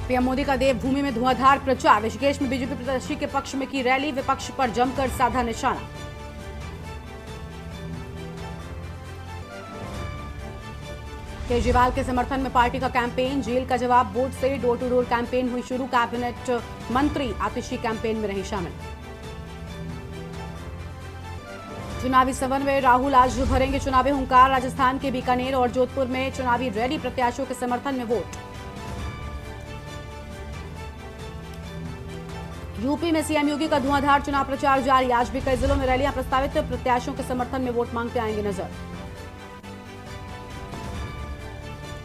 PM Modi का देवभूमि में धुआंधार प्रचार। ऋषिकेश में बीजेपी प्रत्याशी के पक्ष में की रैली, विपक्ष पर जमकर साधा निशाना। केजरीवाल के समर्थन में पार्टी का कैंपेन, जेल का जवाब वोट से डोर टू डोर कैंपेन हुई शुरू। कैबिनेट मंत्री आतिशी कैंपेन में रही शामिल। चुनावी सभा में राहुल आज भरेंगे चुनावी हुंकार। राजस्थान के बीकानेर और जोधपुर में चुनावी रैली, प्रत्याशियों के समर्थन में वोट। यूपी में सीएम योगी का धुआंधार चुनाव प्रचार जारी। आज भी कई जिलों में रैलियां प्रस्तावित, प्रत्याशियों के समर्थन में वोट मांगते आएंगे नजर।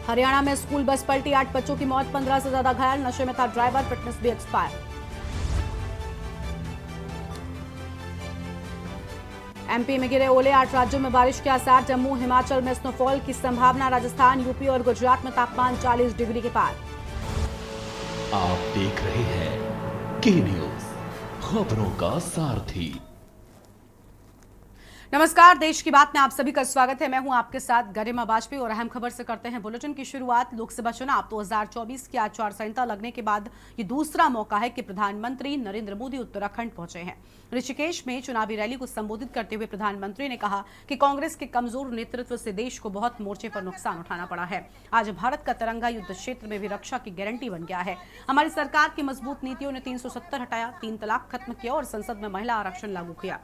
हरियाणा में स्कूल बस पलटी, 8 बच्चों की मौत, 15 से ज्यादा घायल। नशे में था ड्राइवर, फिटनेस भी एक्सपायर। एमपी में गिरे ओले, 8 राज्यों में बारिश के आसार। जम्मू हिमाचल में स्नोफॉल की संभावना। राजस्थान, यूपी और गुजरात में तापमान 40 डिग्री के पार। आप देख रहे हैं के न्यूज, खबरों का सारथी। नमस्कार, देश की बात में आप सभी का स्वागत है। मैं हूं आपके साथ गरिमा वाजपेयी और अहम खबर से करते हैं बुलेटिन की शुरुआत। लोकसभा चुनाव 2024 की आचार संहिता लगने के बाद ये दूसरा मौका है कि प्रधानमंत्री नरेंद्र मोदी उत्तराखंड पहुंचे हैं। ऋषिकेश में चुनावी रैली को संबोधित करते हुए प्रधानमंत्री ने कहा कि कांग्रेस के कमजोर नेतृत्व से देश को बहुत मोर्चे पर नुकसान उठाना पड़ा है। आज भारत का तिरंगा युद्ध क्षेत्र में भी रक्षा की गारंटी बन गया है। हमारी सरकार की मजबूत नीतियों ने 370 हटाया, 3 तलाक खत्म किया और संसद में महिला आरक्षण लागू किया।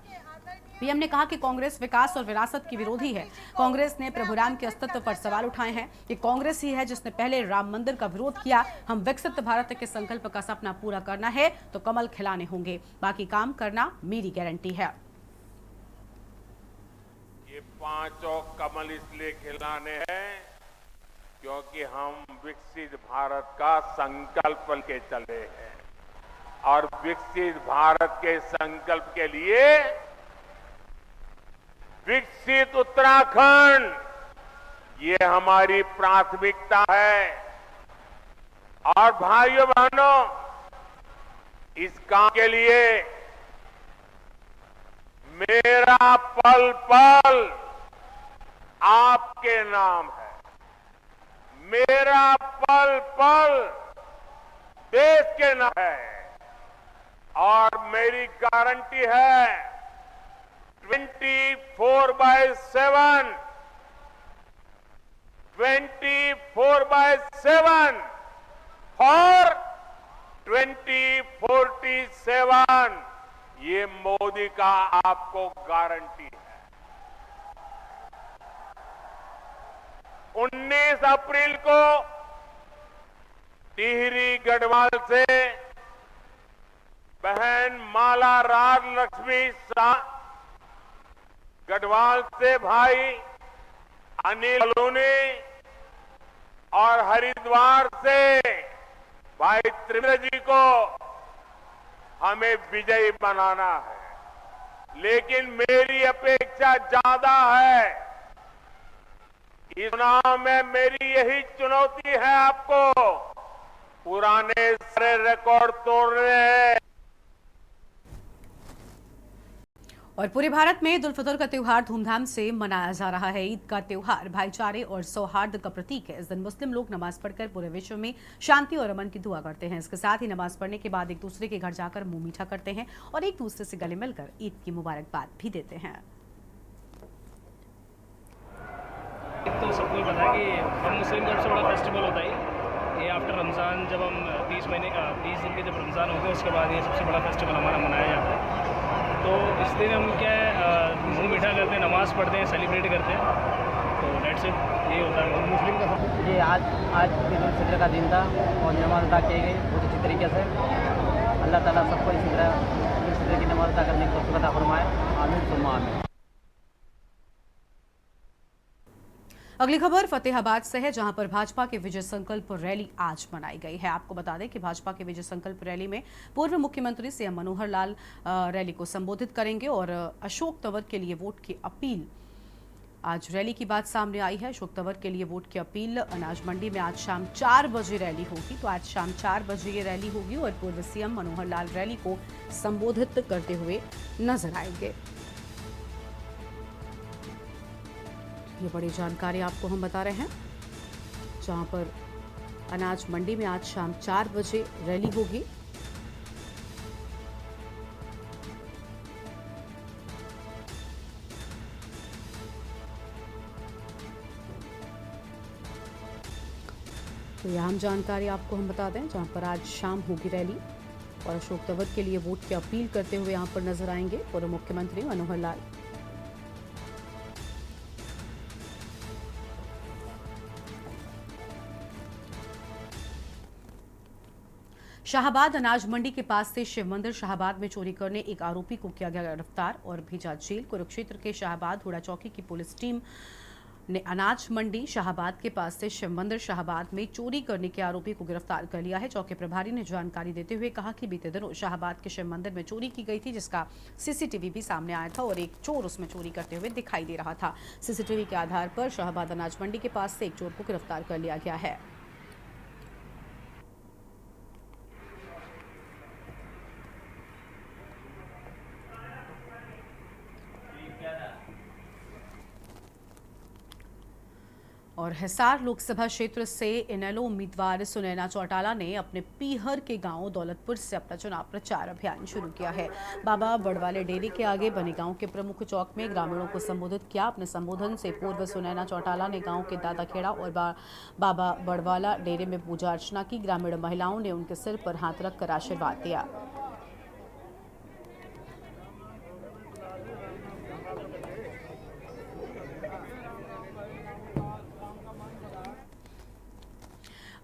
पीएम ने कहा कि कांग्रेस विकास और विरासत की विरोधी है। कांग्रेस ने प्रभुराम के अस्तित्व पर सवाल उठाए हैं। ये कांग्रेस ही है जिसने पहले राम मंदिर का विरोध किया। हम विकसित भारत के संकल्प का सपना पूरा करना है तो कमल खिलाने होंगे, बाकी काम करना मेरी गारंटी है। ये पांचों कमल इसलिए खिलाने हैं क्योंकि हम विकसित भारत का संकल्प लेके चले हैं और विकसित भारत के संकल्प के लिए विकसित उत्तराखंड ये हमारी प्राथमिकता है। और भाइयों बहनों, इस काम के लिए मेरा पल पल आपके नाम है। मेरा पल पल देश के नाम है और मेरी गारंटी है 24/7 और 2047 ये मोदी का आपको गारंटी है। 19 अप्रैल को टिहरी गढ़वाल से बहन माला राज लक्ष्मी शाह, गढ़वाल से भाई अनिल बलूनी और हरिद्वार से भाई त्रिवेदी जी को हमें विजयी बनाना है। लेकिन मेरी अपेक्षा ज्यादा है। इस चुनाव में मेरी यही चुनौती है आपको, पुराने सारे रिकॉर्ड तोड़ने हैं। और पूरे भारत में ईद उल फितर का त्योहार धूमधाम से मनाया जा रहा है। ईद का त्योहार भाईचारे और सौहार्द का प्रतीक है। इस दिन मुस्लिम लोग नमाज पढ़कर पूरे विश्व में शांति और अमन की दुआ करते हैं। इसके साथ ही नमाज पढ़ने के बाद एक दूसरे के घर जाकर मुंह मीठा करते हैं और एक दूसरे से गले मिलकर ईद की मुबारकबाद भी देते हैं। तो सबको पता है कि हम मुस्लिम का सबसे बड़ा फेस्टिवल होता है ये आफ्टर रमज़ान। जब हम 30 दिन के जब रमज़ान होते हैं उसके बाद ये सबसे बड़ा फेस्टिवल हमारा मनाया जाता है। तो इस दिन हम क्या है मुंह मीठा करते हैं, नमाज़ पढ़ते हैं, सेलिब्रेट करते हैं। तो डेट्स इट, ये होता है मुस्लिम का। ये आज ईद उल फितर का दिन था और नमाज अदा की गई बहुत अच्छी तरीके से। अल्लाह ताला सबको इसी तरह ईद उल फितर की नमाज अदा करने की तौफीक अता फरमाए। आमीन सुम्मा आमीन। अगली खबर फतेहाबाद से है, जहां पर भाजपा के विजय संकल्प रैली आज मनाई गई है। आपको बता दें कि भाजपा के विजय संकल्प रैली में पूर्व मुख्यमंत्री सीएम मनोहर लाल रैली को संबोधित करेंगे और अशोक तंवर के लिए वोट की अपील। आज रैली की बात सामने आई है। अशोक तंवर के लिए वोट की अपील। अनाज मंडी में आज शाम 4 बजे रैली होगी। तो आज शाम 4 बजे ये रैली होगी और पूर्व सीएम मनोहर लाल रैली को संबोधित करते हुए नजर आएंगे। ये बड़ी जानकारी आपको हम बता रहे हैं, जहां पर अनाज मंडी में आज शाम 4 बजे रैली होगी। तो यह अहम जानकारी आपको हम बता दें, जहां पर आज शाम होगी रैली और अशोक तंवर के लिए वोट की अपील करते हुए यहां पर नजर आएंगे पूर्व मुख्यमंत्री मनोहर लाल। शाहबाद अनाज मंडी के पास से शिव मंदिर शाहबाद में चोरी करने एक आरोपी को किया गया गिरफ्तार और भेजा जेल। कुरुक्षेत्र के शाहबाद हुड़ा चौकी की पुलिस टीम ने अनाज मंडी शाहबाद के पास से शिव मंदिर शाहबाद में चोरी करने के आरोपी को गिरफ्तार कर लिया है। चौकी प्रभारी ने जानकारी देते हुए कहा कि बीते दिनों शाहबाद के शिव मंदिर में चोरी की गई थी, जिसका सीसीटीवी भी सामने आया था और एक चोर उसमें चोरी करते हुए दिखाई दे रहा था। सीसीटीवी के आधार पर शाहबाद अनाज मंडी के पास से एक चोर को गिरफ्तार कर लिया गया है। और हिसार लोकसभा क्षेत्र से इनेलो उम्मीदवार सुनैना चौटाला ने अपने पीहर के गांव दौलतपुर से अपना चुनाव प्रचार अभियान शुरू किया है। बाबा बड़वाले डेरे के आगे बने गांव के प्रमुख चौक में ग्रामीणों को संबोधित किया। अपने संबोधन से पूर्व सुनैना चौटाला ने गांव के दादा खेड़ा और बाबा बड़वाला डेरे में पूजा अर्चना की। ग्रामीण महिलाओं ने उनके सिर पर हाथ रखकर आशीर्वाद दिया।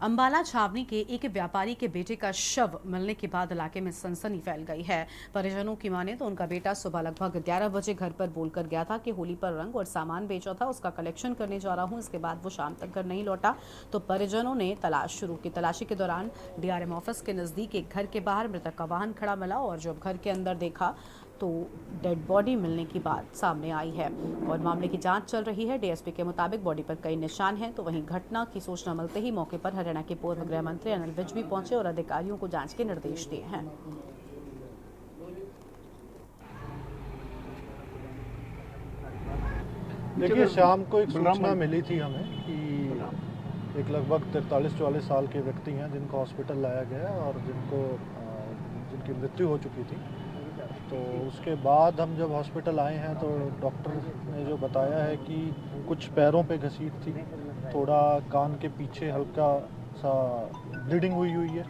अंबाला छावनी के एक व्यापारी के बेटे का शव मिलने के बाद इलाके में सनसनी फैल गई है। परिजनों की माने तो उनका बेटा सुबह लगभग 11 बजे घर पर बोलकर गया था कि होली पर रंग और सामान बेचा था, उसका कलेक्शन करने जा रहा हूं। इसके बाद वो शाम तक घर नहीं लौटा तो परिजनों ने तलाश शुरू की। तलाशी के दौरान डीआरएम ऑफिस के नजदीक एक घर के बाहर मृतक का वाहन खड़ा मिला और जब घर के अंदर देखा तो डेड बॉडी मिलने की बात सामने आई है और मामले की जांच चल रही है। डीएसपी के मुताबिक बॉडी पर कई निशान हैं। तो वहीं घटना की सूचना मिलते ही मौके पर हरियाणा के पूर्व गृह मंत्री अनिल विज भी पहुंचे और अधिकारियों को जांच के निर्देश दिए हैं। देखिए, शाम को एक सूचना मिली थी हमें कि एक लगभग 43-44 साल के व्यक्ति हैं जिनको हॉस्पिटल लाया गया और जिनकी मृत्यु हो चुकी थी। तो उसके बाद हम जब हॉस्पिटल आए हैं तो डॉक्टर ने जो बताया है कि कुछ पैरों पे घसीट थी, थोड़ा कान के पीछे हल्का सा ब्लीडिंग हुई है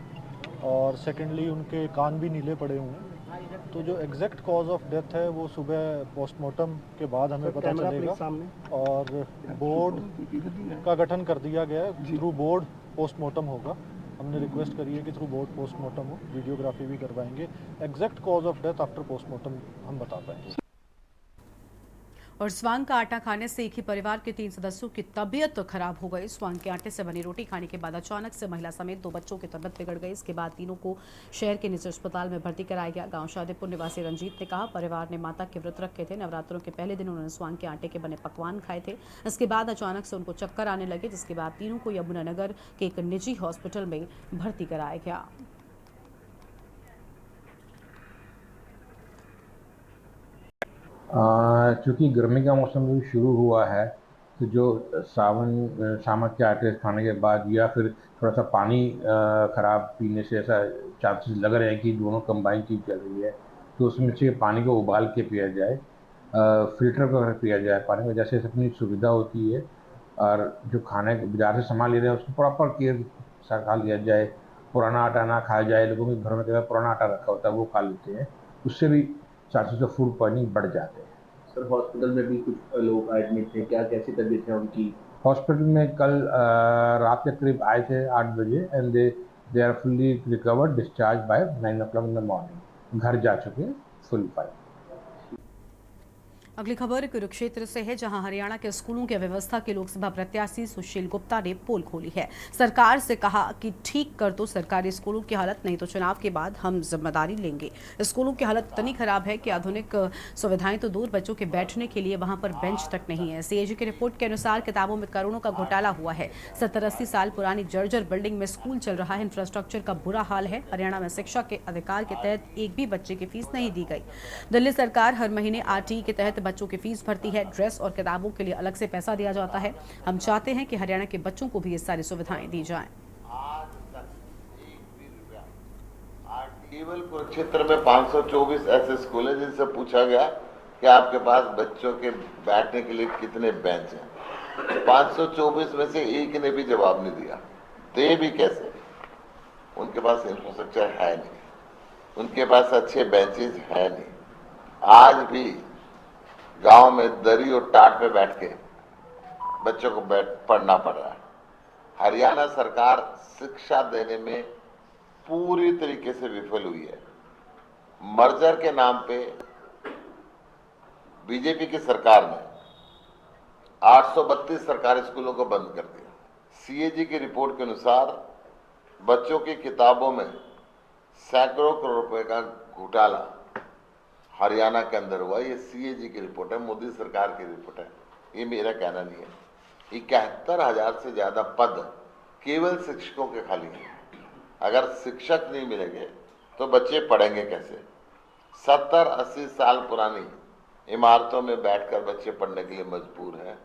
और सेकेंडली उनके कान भी नीले पड़े हुए हैं। तो जो एग्जैक्ट कॉज ऑफ डेथ है वो सुबह पोस्टमार्टम के बाद हमें पता चलेगा और बोर्ड का गठन कर दिया गया है। थ्रू बोर्ड पोस्टमार्टम होगा। हमने रिक्वेस्ट करी है कि थ्रू बोर्ड पोस्टमार्टम हो, वीडियोग्राफी भी करवाएंगे। Exact cause of death after postmortem हम बता पाएंगे। और स्वांग का आटा खाने से एक ही परिवार के 3 सदस्यों की तबीयत खराब हो गई। स्वांग के आटे से बनी रोटी खाने के बाद अचानक से महिला समेत 2 बच्चों की तबीयत बिगड़ गई। इसके बाद तीनों को शहर के निजी अस्पताल में भर्ती कराया गया। गांव शादीपुर निवासी रंजीत ने कहा, परिवार ने माता के व्रत रखे थे। नवरात्रों के पहले दिन उन्होंने स्वांग के आटे के बने पकवान खाए थे। इसके बाद अचानक से उनको चक्कर आने लगे, जिसके बाद तीनों को यमुनानगर के एक निजी हॉस्पिटल में भर्ती कराया गया। चूँकि गर्मी का मौसम भी शुरू हुआ है तो जो सामक के आटे खाने के बाद या फिर थोड़ा सा पानी ख़राब पीने से ऐसा चांसेस लग रहे हैं कि दोनों कंबाइन चीज़ चल रही है, तो उसमें से पानी को उबाल के पिया जाए, फिल्टर पर पिया जाए पानी को, जैसे अपनी सुविधा होती है। और जो खाने बाजार से सामान ले रहे हैं उसको प्रॉपर केयर से खा लिया जाए। पुराना आटा ना खाया जाए। लोगों के घर में कई बार पुराना आटा रखा होता है वो खा लेते हैं, उससे भी चांसेस ऑफ फूड पॉइजनिंग बढ़ जाते हैं। सर, हॉस्पिटल में भी कुछ लोग एडमिट थे, क्या कैसी तबीयत है उनकी? हॉस्पिटल में कल रात के करीब आए थे 8 बजे and they are fully recovered, discharge by 9 o'clock in the morning. घर जा चुके हैं फुल फाइट। अगली खबर कुरुक्षेत्र से है, जहां हरियाणा के स्कूलों की व्यवस्था के लोकसभा प्रत्याशी सुशील गुप्ता ने पोल खोली है। सरकार से कहा कि ठीक कर दो सरकारी स्कूलों की हालत, नहीं तो चुनाव के बाद हम जिम्मेदारी लेंगे। स्कूलों की हालत इतनी खराब है कि आधुनिक सुविधाएं तो दूर, बच्चों के बैठने के लिए वहां पर बेंच तक नहीं है। सीएजी की रिपोर्ट के अनुसार किताबों में करोड़ों का घोटाला हुआ है। 70-80 साल पुरानी जर्जर बिल्डिंग में स्कूल चल रहा है। इंफ्रास्ट्रक्चर का बुरा हाल है। हरियाणा में शिक्षा के अधिकार के तहत एक भी बच्चे की फीस नहीं दी गई। दिल्ली सरकार हर महीने आरटीई के तहत बच्चों की फीस भरती है। ड्रेस और किताबों के लिए अलग से पैसा दिया जाता है। हम चाहते हैं कि हरियाणा के बच्चों को भी ये सारी सुविधाएं दी जाएं। आज तक एक भी रुपया आज केवल कुरुक्षेत्र में 524 ऐसे स्कूल हैं जिनसे पूछा गया कि आपके पास बच्चों के बैठने के लिए कितने बेंच हैं। 524 में से एक ने भी जवाब नहीं दिया। दे भी कैसे? उनके पास इंफ्रास्ट्रक्चर है नहीं, उनके पास अच्छे बेंचेस है नहीं। आज भी गांव में दरी और टाट पे बैठ के बच्चों को पढ़ना पड़ रहा है। हरियाणा सरकार शिक्षा देने में पूरी तरीके से विफल हुई है। मर्जर के नाम पे बीजेपी की सरकार ने 832 सरकारी स्कूलों को बंद कर दिया। सीएजी की रिपोर्ट के अनुसार बच्चों की किताबों में सैकड़ों करोड़ रुपए का घोटाला हरियाणा के अंदर हुआ। ये सीएजी की रिपोर्ट है, मोदी सरकार की रिपोर्ट है, ये मेरा कहना नहीं है। 71,000 से ज्यादा पद केवल शिक्षकों के खाली हैं। अगर शिक्षक नहीं मिलेंगे तो बच्चे पढ़ेंगे कैसे? 70-80 साल पुरानी इमारतों में बैठकर बच्चे पढ़ने के लिए मजबूर हैं।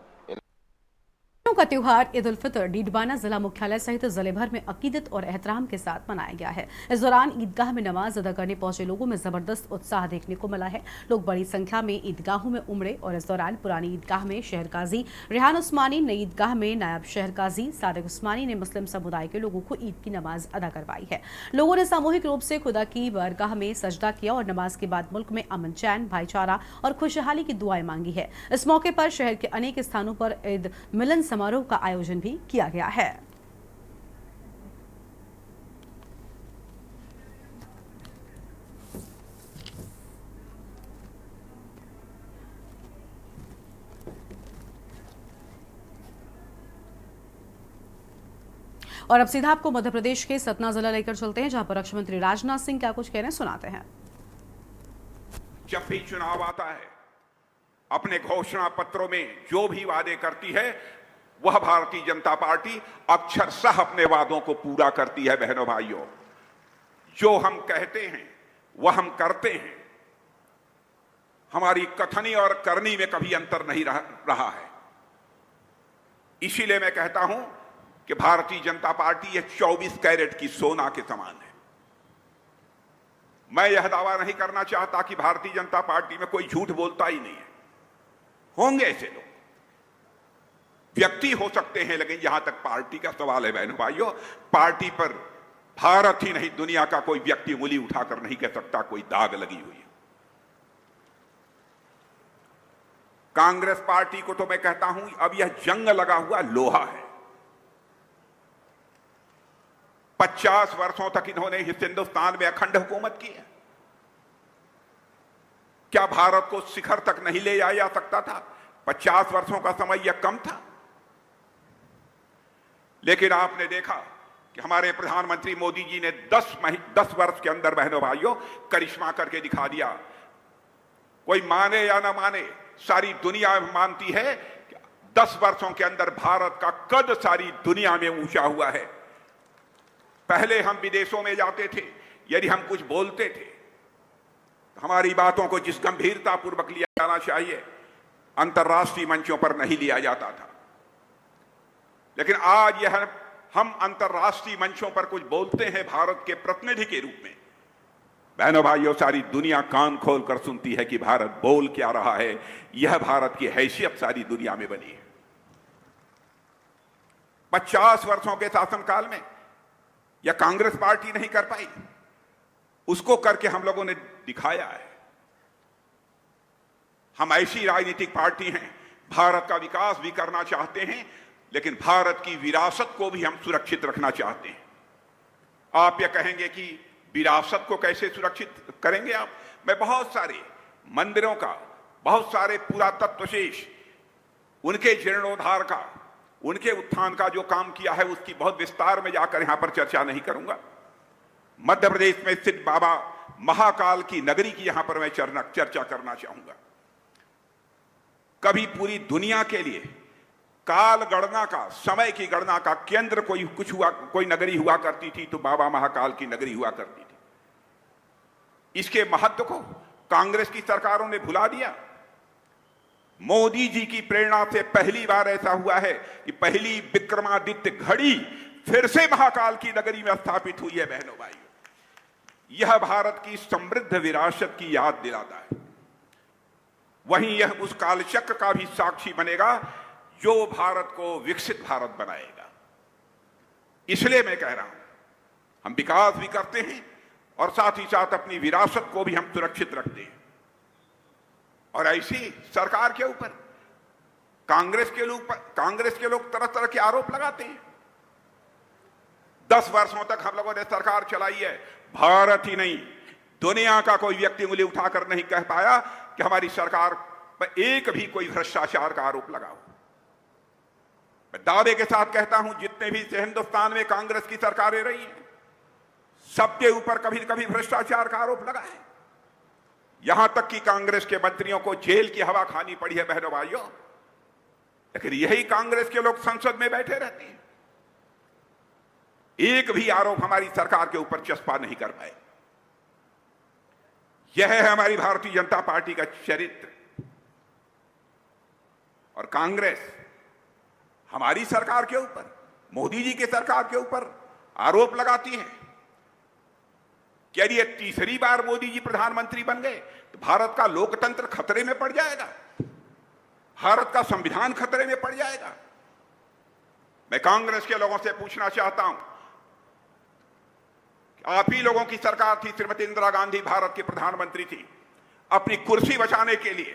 का त्योहार ईद उल फितर डीडवाना जिला मुख्यालय सहित जिले भर में अकीदत और एहतराम के साथ मनाया गया है। इस दौरान ईदगाह में नमाज अदा करने पहुंचे लोगों में जबरदस्त उत्साह देखने को मिला है। लोग बड़ी संख्या में ईदगाहों में उमड़े और इस दौरान पुरानी ईदगाह में शहर काजी रेहान उस्मानी, नई ईदगाह में नायब शहर काजी सादिक उस्मानी ने मुस्लिम समुदाय के लोगों को ईद की नमाज अदा करवाई है। लोगों ने सामूहिक रूप से खुदा की बारगाह में सजदा किया और नमाज के बाद मुल्क में अमन, चैन, भाईचारा और खुशहाली की दुआएं मांगी है। इस मौके पर शहर के अनेक स्थानों पर ईद मिलन समारोह का आयोजन भी किया गया है। और अब सीधा आपको मध्य प्रदेश के सतना जिला लेकर चलते हैं, जहां पर रक्षा मंत्री राजनाथ सिंह क्या कुछ कह रहे हैं, सुनाते हैं। जब भी चुनाव आता है, अपने घोषणा पत्रों में जो भी वादे करती है वह भारतीय जनता पार्टी अक्षरशः अपने वादों को पूरा करती है। बहनों भाइयों, जो हम कहते हैं वह हम करते हैं। हमारी कथनी और करनी में कभी अंतर नहीं रहा है। इसीलिए मैं कहता हूं कि भारतीय जनता पार्टी यह 24 कैरेट की सोना के समान है। मैं यह दावा नहीं करना चाहता कि भारतीय जनता पार्टी में कोई झूठ बोलता ही नहीं है। होंगे ऐसे लोग, व्यक्ति हो सकते हैं, लेकिन जहां तक पार्टी का सवाल है बहनों भाइयों, पार्टी पर भारत ही नहीं दुनिया का कोई व्यक्ति उंगली उठाकर नहीं कह सकता कोई दाग लगी हुई है। कांग्रेस पार्टी को तो मैं कहता हूं अब यह जंग लगा हुआ लोहा है। 50 वर्षों तक इन्होंने इस हिंदुस्तान में अखंड हुकूमत की है। क्या भारत को शिखर तक नहीं ले जाया जा सकता था? 50 वर्षों का समय यह कम था? लेकिन आपने देखा कि हमारे प्रधानमंत्री मोदी जी ने 10 वर्ष के अंदर बहनों भाइयों करिश्मा करके दिखा दिया। कोई माने या ना माने, सारी दुनिया मानती है कि 10 वर्षों के अंदर भारत का कद सारी दुनिया में ऊंचा हुआ है। पहले हम विदेशों में जाते थे, यदि हम कुछ बोलते थे तो हमारी बातों को जिस गंभीरता पूर्वक लिया जाना चाहिए अंतर्राष्ट्रीय मंचों पर नहीं लिया जाता था। लेकिन आज यह हम अंतर्राष्ट्रीय मंचों पर कुछ बोलते हैं भारत के प्रतिनिधि के रूप में, बहनों भाइयों सारी दुनिया कान खोलकर सुनती है कि भारत बोल क्या रहा है। यह भारत की हैसियत सारी दुनिया में बनी है। 50 वर्षों के शासनकाल में यह कांग्रेस पार्टी नहीं कर पाई, उसको करके हम लोगों ने दिखाया है। हम ऐसी राजनीतिक पार्टी हैं, भारत का विकास भी करना चाहते हैं, लेकिन भारत की विरासत को भी हम सुरक्षित रखना चाहते हैं। आप यह कहेंगे कि विरासत को कैसे सुरक्षित करेंगे आप? मैं बहुत सारे मंदिरों का, बहुत सारे पुरातत्व शेष, उनके जीर्णोद्धार का, उनके उत्थान का जो काम किया है उसकी बहुत विस्तार में जाकर यहां पर चर्चा नहीं करूंगा। मध्य प्रदेश में स्थित बाबा महाकाल की नगरी की यहां पर मैं चर्चा करना चाहूंगा। कभी पूरी दुनिया के लिए काल गणना का, समय की गणना का केंद्र कोई नगरी हुआ करती थी तो बाबा महाकाल की नगरी हुआ करती थी। इसके महत्व को कांग्रेस की सरकारों ने भुला दिया। मोदी जी की प्रेरणा से पहली बार ऐसा हुआ है कि पहली विक्रमादित्य घड़ी फिर से महाकाल की नगरी में स्थापित हुई है। बहनों भाइयों, यह भारत की समृद्ध विरासत की याद दिलाता है। वहीं यह उस कालचक्र का भी साक्षी बनेगा जो भारत को विकसित भारत बनाएगा। इसलिए मैं कह रहा हूं, हम विकास भी करते हैं और साथ ही साथ अपनी विरासत को भी हम सुरक्षित रखते हैं। और ऐसी सरकार के ऊपर कांग्रेस के लोग तरह तरह के आरोप लगाते हैं। 10 वर्षों तक हम लोगों ने सरकार चलाई है। भारत ही नहीं, दुनिया का कोई व्यक्ति उंगली उठाकर नहीं कह पाया कि हमारी सरकार पर एक भी कोई भ्रष्टाचार का आरोप लगा हो। मैं दावे के साथ कहता हूं, जितने भी हिंदुस्तान में कांग्रेस की सरकारें रही हैं, सबके ऊपर कभी न कभी भ्रष्टाचार का आरोप लगा है। यहां तक कि कांग्रेस के मंत्रियों को जेल की हवा खानी पड़ी है। बहनों भाइयों, लेकिन यही कांग्रेस के लोग संसद में बैठे रहते हैं, एक भी आरोप हमारी सरकार के ऊपर चस्पा नहीं कर पाए। यह है हमारी भारतीय जनता पार्टी का चरित्र। और कांग्रेस हमारी सरकार के ऊपर, मोदी जी की सरकार के ऊपर आरोप लगाती है कि यदि ये तीसरी बार मोदी जी प्रधानमंत्री बन गए तो भारत का लोकतंत्र खतरे में पड़ जाएगा, भारत का संविधान खतरे में पड़ जाएगा। मैं कांग्रेस के लोगों से पूछना चाहता हूं, आप ही लोगों की सरकार थी, श्रीमती इंदिरा गांधी भारत की प्रधानमंत्री थी। अपनी कुर्सी बचाने के लिए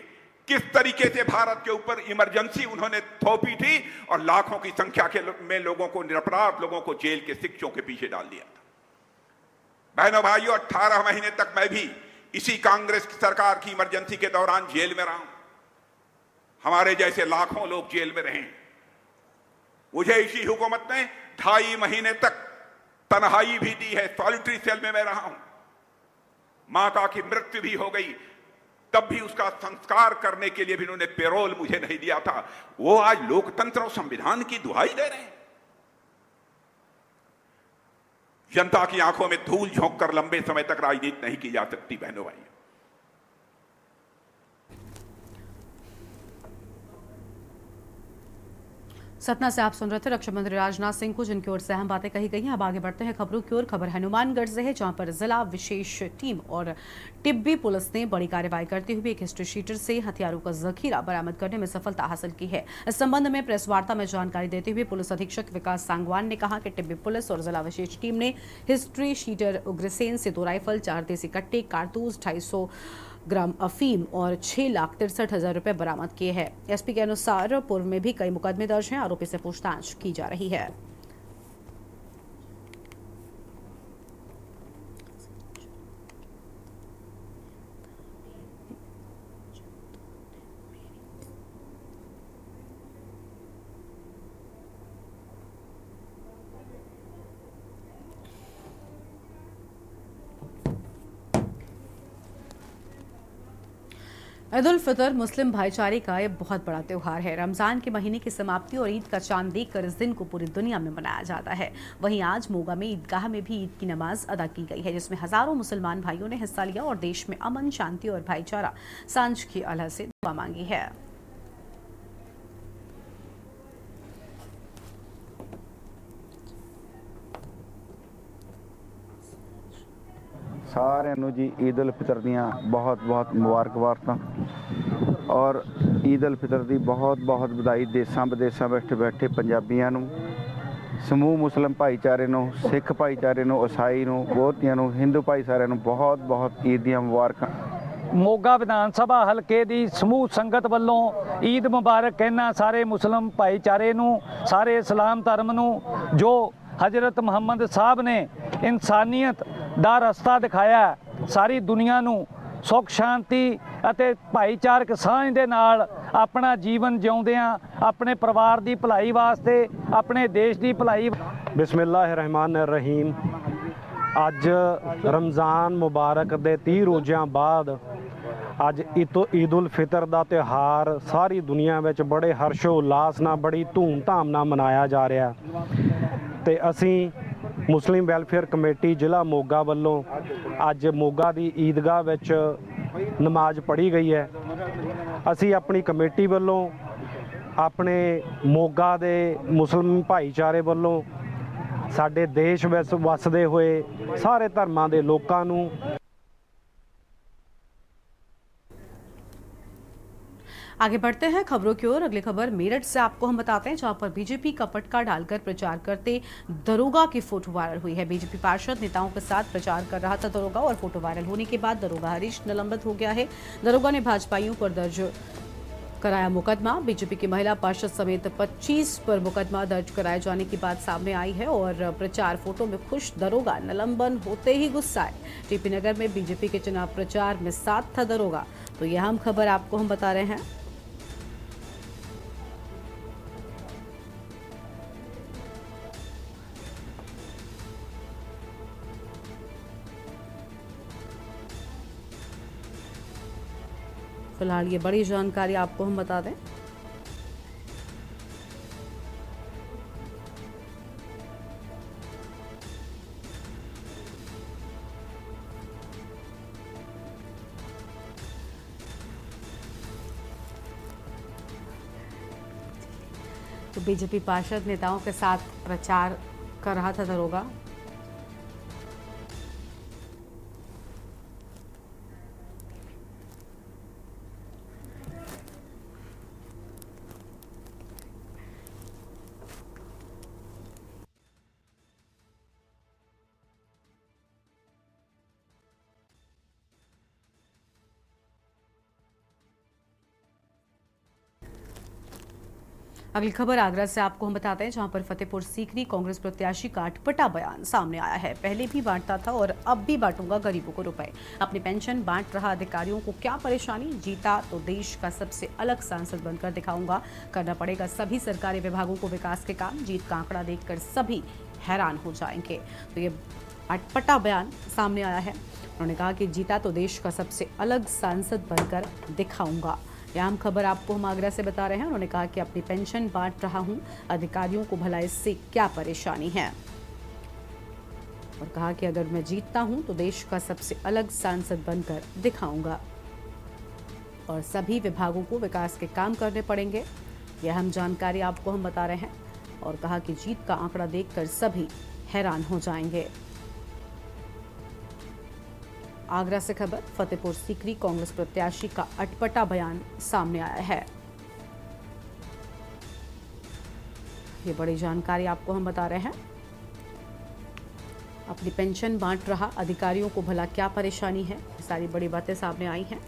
किस तरीके से भारत के ऊपर इमरजेंसी उन्होंने थोपी थी और लाखों की संख्या में लोगों को, निरपराध लोगों को जेल के शिक्षों के पीछे डाल दिया था। बहनों भाइयों, 18 महीने तक मैं भी इसी कांग्रेस की सरकार की इमरजेंसी के दौरान जेल में रहा हूं। हमारे जैसे लाखों लोग जेल में रहे। मुझे इसी हुकूमत ने 2.5 महीने तक तन्हाई भी दी है, सॉलिटरी सेल में मैं रहा हूं। माता की मृत्यु भी हो गई, तब भी उसका संस्कार करने के लिए भी उन्होंने पेरोल मुझे नहीं दिया था। वो आज लोकतंत्र और संविधान की दुहाई दे रहे हैं। जनता की आंखों में धूल झोंक कर लंबे समय तक राजनीति नहीं की जा सकती। बहनों भाइयों, सतना से आप सुन रहे थे रक्षा मंत्री राजनाथ सिंह को, जिनकी ओर से अहम बातें कही गई हैं। अब आगे बढ़ते हैं खबरों की ओर। खबर हनुमानगढ़ से है, जहां पर जिला विशेष टीम और टिब्बी पुलिस ने बड़ी कार्रवाई करते हुए एक हिस्ट्री शीटर से हथियारों का जखीरा बरामद करने में सफलता हासिल की है। इस संबंध में प्रेस वार्ता में जानकारी देते हुए पुलिस अधीक्षक विकास सांगवान ने कहा कि टिब्बी पुलिस और जिला विशेष टीम ने हिस्ट्री शीटर उग्रसेन से 2 राइफल, 4 देसी कट्टे, कारतूस, 250 ग्राम अफीम और 6,63,000 रुपए बरामद किए हैं। एसपी के अनुसार पूर्व में भी कई मुकदमे दर्ज हैं। आरोपी से पूछताछ की जा रही है। ईद उल फितर मुस्लिम भाईचारे का एक बहुत बड़ा त्योहार है। रमजान के महीने की समाप्ति और ईद का चांद देखकर इस दिन को पूरी दुनिया में मनाया जाता है। वहीं आज मोगा में ईदगाह में भी ईद की नमाज अदा की गई है, जिसमें हजारों मुसलमान भाइयों ने हिस्सा लिया और देश में अमन, शांति और भाईचारा सांझ की अल्लाह से दुआ मांगी है। ਸਾਰਿਆਂ ਨੂੰ ਜੀ ਈਦ ਉਲ ਫਿਤਰ ਦੀਆਂ ਬਹੁਤ-ਬਹੁਤ ਮੁਬਾਰਕਬਾਦਾਂ ਔਰ ਈਦ ਉਲ ਫਿਤਰ ਦੀ ਬਹੁਤ-ਬਹੁਤ ਵਧਾਈ ਦੇਸਾਂ ਵਿਦੇਸਾਂ ਬੈਠੇ ਪੰਜਾਬੀਆਂ ਨੂੰ, ਸਮੂਹ ਮੁਸਲਿਮ ਭਾਈਚਾਰੇ ਨੂੰ, ਸਿੱਖ ਭਾਈਚਾਰੇ ਨੂੰ, ਈਸਾਈ ਨੂੰ, ਬੋਧੀਆਂ ਨੂੰ, ਹਿੰਦੂ ਭਾਈਚਾਰਿਆਂ ਨੂੰ ਬਹੁਤ-ਬਹੁਤ ਈਦ ਦੀਆਂ ਮੁਬਾਰਕਾਂ। ਮੋਗਾ ਵਿਧਾਨ ਸਭਾ ਹਲਕੇ ਦੀ ਸਮੂਹ ਸੰਗਤ ਵੱਲੋਂ ਈਦ ਮੁਬਾਰਕ ਕਹਿਣਾ ਸਾਰੇ ਮੁਸਲਿਮ ਭਾਈਚਾਰੇ ਨੂੰ, ਸਾਰੇ ਇਸਲਾਮ ਧਰਮ ਨੂੰ, ਜੋ ਹਜ਼ਰਤ ਮੁਹੰਮਦ ਸਾਹਿਬ ਨੇ ਇਨਸਾਨੀਅਤ ਦਾ ਰਸਤਾ ਦਿਖਾਇਆ, ਸਾਰੀ ਦੁਨੀਆ ਨੂੰ ਸੁੱਖ ਸ਼ਾਂਤੀ ਅਤੇ ਭਾਈਚਾਰਕ ਸਾਂਝ ਦੇ ਨਾਲ ਆਪਣਾ ਜੀਵਨ ਜਿਉਂਦਿਆਂ ਆਪਣੇ ਪਰਿਵਾਰ ਦੀ ਭਲਾਈ ਵਾਸਤੇ, ਆਪਣੇ ਦੇਸ਼ ਦੀ ਭਲਾਈ। ਬਿਸਮਿल्लाहिर्रहमानिर्रहीम। ਅੱਜ ਰਮਜ਼ਾਨ ਮੁਬਾਰਕ ਦੇ 30 ਰੋਜ਼ਿਆਂ ਬਾਅਦ ਅੱਜ ਈਦ ਉਲ ਫਿਤਰ ਦਾ ਤਿਉਹਾਰ ਸਾਰੀ ਦੁਨੀਆ ਵਿੱਚ ਬੜੇ ਹਰਸ਼ੋ ਉਲਾਸ ਨਾਲ, ਬੜੀ ਧੂਮ-ਧਾਮ ਨਾਲ ਮਨਾਇਆ ਜਾ ਰਿਹਾ ਤੇ ਅਸੀਂ ਮੁਸਲਿਮ ਵੈਲਫੇਅਰ ਕਮੇਟੀ ਜ਼ਿਲ੍ਹਾ ਮੋਗਾ ਵੱਲੋਂ ਅੱਜ ਮੋਗਾ ਦੀ ਈਦਗਾਹ ਵਿੱਚ ਨਮਾਜ਼ ਪੜ੍ਹੀ ਗਈ ਹੈ। ਅਸੀਂ ਆਪਣੀ ਕਮੇਟੀ ਵੱਲੋਂ, ਆਪਣੇ ਮੋਗਾ ਦੇ ਮੁਸਲਿਮ ਭਾਈਚਾਰੇ ਵੱਲੋਂ ਸਾਡੇ ਦੇਸ਼ ਵਿੱਚ ਵਸਦੇ ਹੋਏ ਸਾਰੇ ਧਰਮਾਂ ਦੇ ਲੋਕਾਂ ਨੂੰ। आगे बढ़ते हैं खबरों की ओर। अगली खबर मेरठ से आपको हम बताते हैं, जहां पर बीजेपी का पटका डालकर प्रचार करते दरोगा की फोटो वायरल हुई है। बीजेपी पार्षद नेताओं के साथ प्रचार कर रहा था दरोगा, और फोटो वायरल होने के बाद दरोगा हरीश निलंबित हो गया है। दरोगा ने भाजपाइयों पर दर्ज कराया मुकदमा। बीजेपी की महिला पार्षद समेत 25 पर मुकदमा दर्ज कराए जाने की बात सामने आई है, और प्रचार फोटो में खुश दरोगा निलंबन होते ही गुस्साए। टीपी नगर में बीजेपी के चुनाव प्रचार में साथ था दरोगा। तो यह अहम खबर आपको हम बता रहे हैं। फिलहाल ये बड़ी जानकारी आपको हम बता दें। तो बीजेपी पार्षद नेताओं के साथ प्रचार कर रहा था दरोगा। अगली खबर आगरा से आपको हम बताते हैं, जहां पर फतेहपुर सीकरी कांग्रेस प्रत्याशी का अटपटा बयान सामने आया है। पहले भी बांटता था और अब भी बांटूंगा गरीबों को रुपए। अपनी पेंशन बांट रहा अधिकारियों को क्या परेशानी, जीता तो देश का सबसे अलग सांसद बनकर दिखाऊंगा। करना पड़ेगा सभी सरकारी विभागों को विकास के काम। जीत का आंकड़ा देखकर सभी हैरान हो जाएंगे। तो ये अटपटा बयान सामने आया है। उन्होंने कहा कि जीता तो देश का सबसे अलग सांसद बनकर दिखाऊंगा। यह आम खबर आपको हम आगरा से बता रहे हैं। उन्होंने कहा कि अपनी पेंशन बांट रहा हूं, अधिकारियों को भला इससे क्या परेशानी है, और कहा कि अगर मैं जीतता हूं तो देश का सबसे अलग सांसद बनकर दिखाऊंगा और सभी विभागों को विकास के काम करने पड़ेंगे। यह हम जानकारी आपको हम बता रहे हैं, और कहा कि जीत का आंकड़ा देखकर सभी हैरान हो जाएंगे। आगरा से खबर, फतेहपुर सीकरी कांग्रेस प्रत्याशी का अटपटा बयान सामने आया है। ये बड़ी जानकारी आपको हम बता रहे हैं। अपनी पेंशन बांट रहा, अधिकारियों को भला क्या परेशानी है, सारी बड़ी बातें सामने आई हैं,